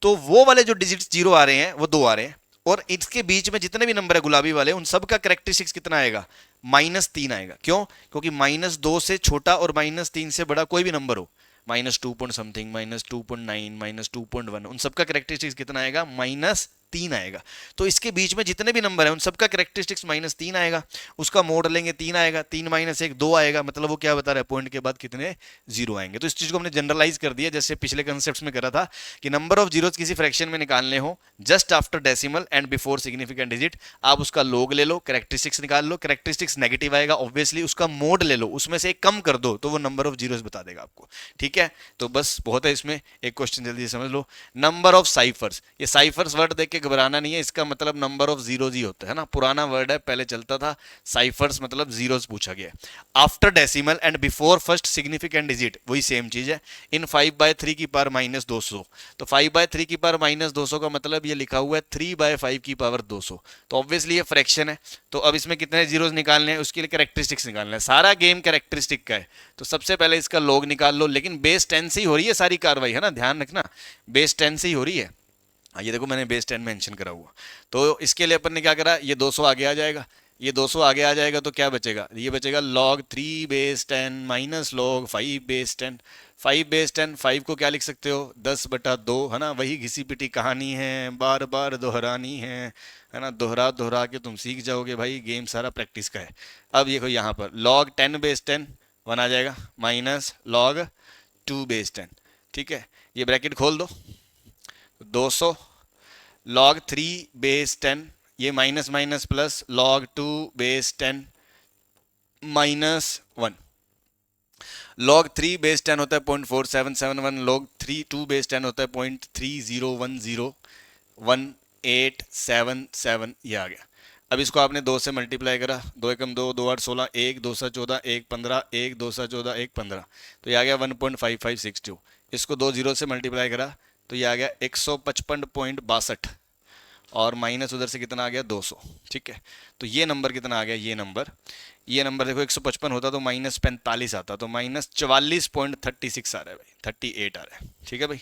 तो वो वाले जो डिजिट्स जीरो आ रहे हैं वो 2 आ रहे हैं, और इसके बीच में जितने भी नंबर है गुलाबी वाले, उन सब का करेक्टरिस्टिक्स कितना आएगा? -3 आएगा। क्यों? क्योंकि -2 से छोटा और -3 से बड़ा कोई भी नंबर हो, -2 पॉइंट समथिंग, -2.9, -2.1, उन सबका करेक्टरिस्टिक्स कितना आएगा? -3 आएगा। तो इसके बीच में जितने भी नंबर है उन सबका करेक्टरिस्टिक्स -3 आएगा। उसका मोड लेंगे 3 आएगा, 3 - 1 2 आएगा, मतलब वो क्या बता रहा है? पॉइंट के बाद कितने जीरो आएंगे। तो इस चीज को हमने जनरलाइज कर दिया, जैसे पिछले कंसेप्ट में करा था कि नंबर ऑफ जीरोस किसी फ्रैक्शन में निकालने हो just after decimal and before significant digit, आप उसका लोग ले लो, करेक्टरिस्टिक्स निकाल लो, करेक्टरिस्टिक्स नेगेटिव आएगा ऑब्वियसली, उसका मोड ले लो, उसमें से एक कम कर दो तो वो नंबर ऑफ जीरोस बता देगा आपको। ठीक है, तो बस बहुत है इसमें। एक क्वेश्चन जल्दी से समझ लो, नंबर ऑफ साइफर्स। ये साइफर्स वर्ड देख के घबराना नहीं है, इसका मतलब नंबर ऑफ जीरोस ही होता है ना, पुराना वर्ड है, पहले चलता था। साइफर्स मतलब जीरोस पूछा गया। After decimal and before first significant digit, वही सेम चीज है। इन 5/3 की पावर -200, तो 5/3 की पावर -200 का मतलब ये लिखा हुआ है 3/5 की पावर 200, तो ऑब्वियसली ये फ्रैक्शन है। तो अब इसमें कितने जीरोस निकालने हैं, उसके लिए कैरेक्टरिस्टिक्स निकालना है। सारा गेम कैरेक्टरिस्टिक का है, तो सबसे पहले इसका लॉग निकाल लो, लेकिन बेस 10 से ही हो रही है सारी कार्रवाई, है ना, ध्यान रखना, बेस 10 से ही हो रही है। ये देखो मैंने बेस 10 मेंशन करा हुआ। तो इसके लिए अपन ने क्या करा, ये 200 आगे आ जाएगा, ये 200 आगे आ जाएगा, तो क्या बचेगा? ये बचेगा log 3 base 10 minus log 5 base 10। 5 base 10, 5 को क्या लिख सकते हो? 10/2, है ना, वही घिसी पिटी कहानी है, बार बार दोहरानी है ना, दोहरा दोहरा के तुम सीख जाओगे भाई, गेम सारा प्रैक्टिस का है। अब देखो यहाँ पर log 10 बेस 10 1 आ जाएगा, माइनस log 2 बेस 10। ठीक है, ये ब्रैकेट खोल दो, 200 log 3 बेस 10, ये minus minus plus log 2 base 10 -1। log 3 base 10 होता है 0.4771, log 2 बेस 10 होता है 0.30101877, ये आ गया। अब इसको आपने 2 से मल्टीप्लाई करा, 2 एकम 2, 2 8 16, 1 2 14, 1 15, 1 2 14, 1 15, तो ये आ गया 1.5562। इसको 2 जीरो से मल्टीप्लाई करा तो ये आ गया 155.62, और माइनस उधर से कितना आ गया? 200। ठीक है, तो ये नंबर कितना आ गया? ये नंबर देखो 155 होता तो -45 आता, तो -44.36 आ रहा है भाई, 38 आ रहा है। ठीक है भाई,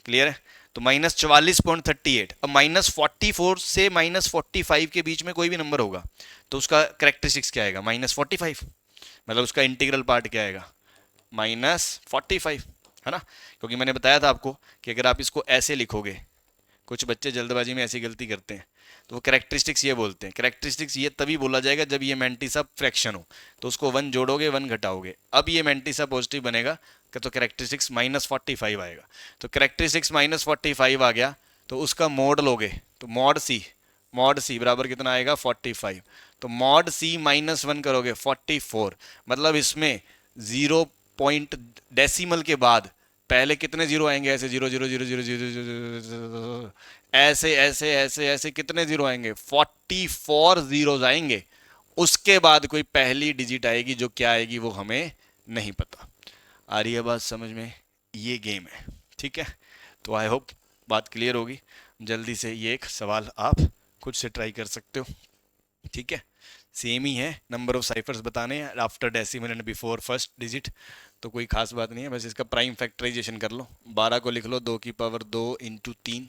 क्लियर है? तो -44.38। अब -44 से -45 के बीच में कोई भी नंबर होगा तो उसका करेक्टरिस्टिक्स क्या आएगा? -45, मतलब उसका इंटीग्रल पार्ट क्या आएगा? -45, है ना। क्योंकि मैंने बताया था आपको कि अगर आप इसको ऐसे लिखोगे, कुछ बच्चे जल्दबाजी में ऐसी गलती करते हैं, तो वो कैरेक्टरिस्टिक्स ये बोलते हैं। कैरेक्टरिस्टिक्स ये तभी बोला जाएगा जब ये मैंटिसा फ्रैक्शन हो, तो उसको 1 जोड़ोगे 1 घटाओगे, अब ये मैंटिसा पॉजिटिव बनेगा, तो कैरेक्टरिस्टिक्स -45 आएगा। तो कैरेक्टरिस्टिक्स -45 आ गया, तो उसका मोड लोगे, तो मॉड सी बराबर कितना आएगा? 45। तो मॉड सी -1 करोगे 44, मतलब इसमें 0 पॉइंट डेसिमल के बाद पहले कितने जीरो आएंगे? ऐसे 0 0 0 0 0 0 ऐसे ऐसे ऐसे ऐसे कितने जीरो आएंगे? 44 जीरोस आएंगे। उसके बाद कोई पहली डिजिट आएगी, जो क्या आएगी वो हमें नहीं पता। आ रही है बात समझ में? ये गेम है। ठीक है, तो आई होप बात क्लियर होगी। जल्दी से ये एक सवाल आप खुद से ट्राई कर सकते हो। ठीक है, सेम ही है, नंबर ऑफ साइफर्स बताने हैं after decimal and before first digit, तो कोई खास बात नहीं है। बस इसका प्राइम फैक्टराइजेशन कर लो, 12 को लिख लो 2 की पावर 2 इंटू 3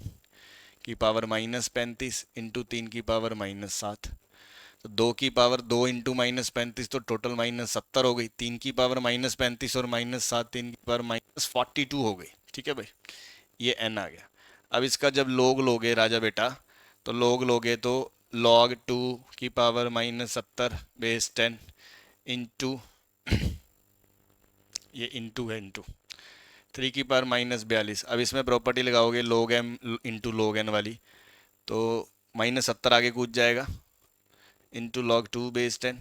की पावर -35 इंटू 3 की पावर -7, तो 2 की पावर 2 इंटू -35, तो टोटल -70 हो गई। 3 की पावर -35 और -7, 3 की पावर -42 हो गई। ठीक है भाई, ये n आ गया। अब इसका जब लोग लोगे राजा बेटा, तो लोग लोगे तो log 2 की पावर -70 बेस 10 इंटू ये इंटू है, इंटू 3 की पावर -42। अब इसमें प्रॉपर्टी लगाओगे log m into log n वाली, तो -70 आगे कूद जाएगा इंटू log 2 बेस 10,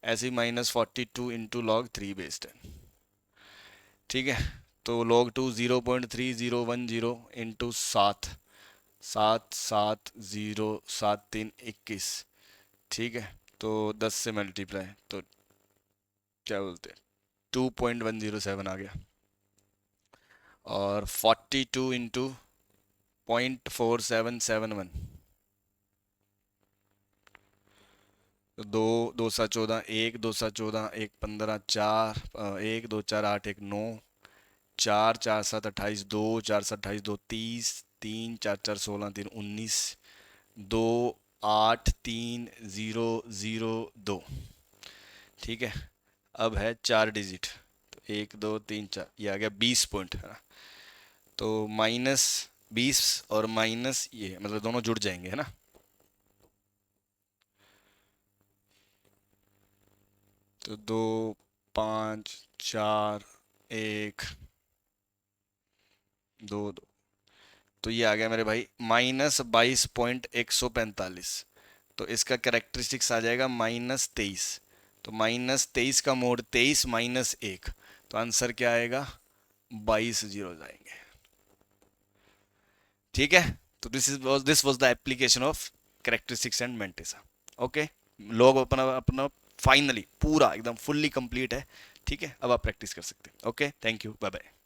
ऐसे ही -42 इंटू log 3 बेस 10। ठीक है, तो log 2 0.3010 इंटू 7, 7 7 0 7 3 21। ठीक है, तो 10 से मल्टीप्लाई, तो क्या बोलते हैं 2.107 आ गया, और 42 इंटू 0.4771, तो 2 2 सा 14, 1 2 सा 14, 1 15, 4 1 2 4 8 1 9, 4 4 7 28, 2 4 7 28, 2 30, 3 4 4 16, 3 19, 2830002। ठीक है, अब है 4 डिजिट, तो 1 2 3 4, ये आ गया 20 पॉइंट, है ना। तो -20 और माइनस ये मतलब दोनों जुड़ जाएंगे, है ना। तो 2 5 4 1 2 2, तो ये आ गया मेरे भाई -22.145। तो इसका करेक्टरिस्टिक्स आ जाएगा -23। तो -23 का मोड 23 -1, तो आंसर क्या आएगा, 22 जीरो आएंगे। ठीक है, तो this was the application of characteristics and mantissa. Okay, log अपना अपना फाइनली पूरा एकदम फुल्ली कंप्लीट है। ठीक है, अब आप प्रैक्टिस कर सकते हैं। Okay, thank you, bye bye.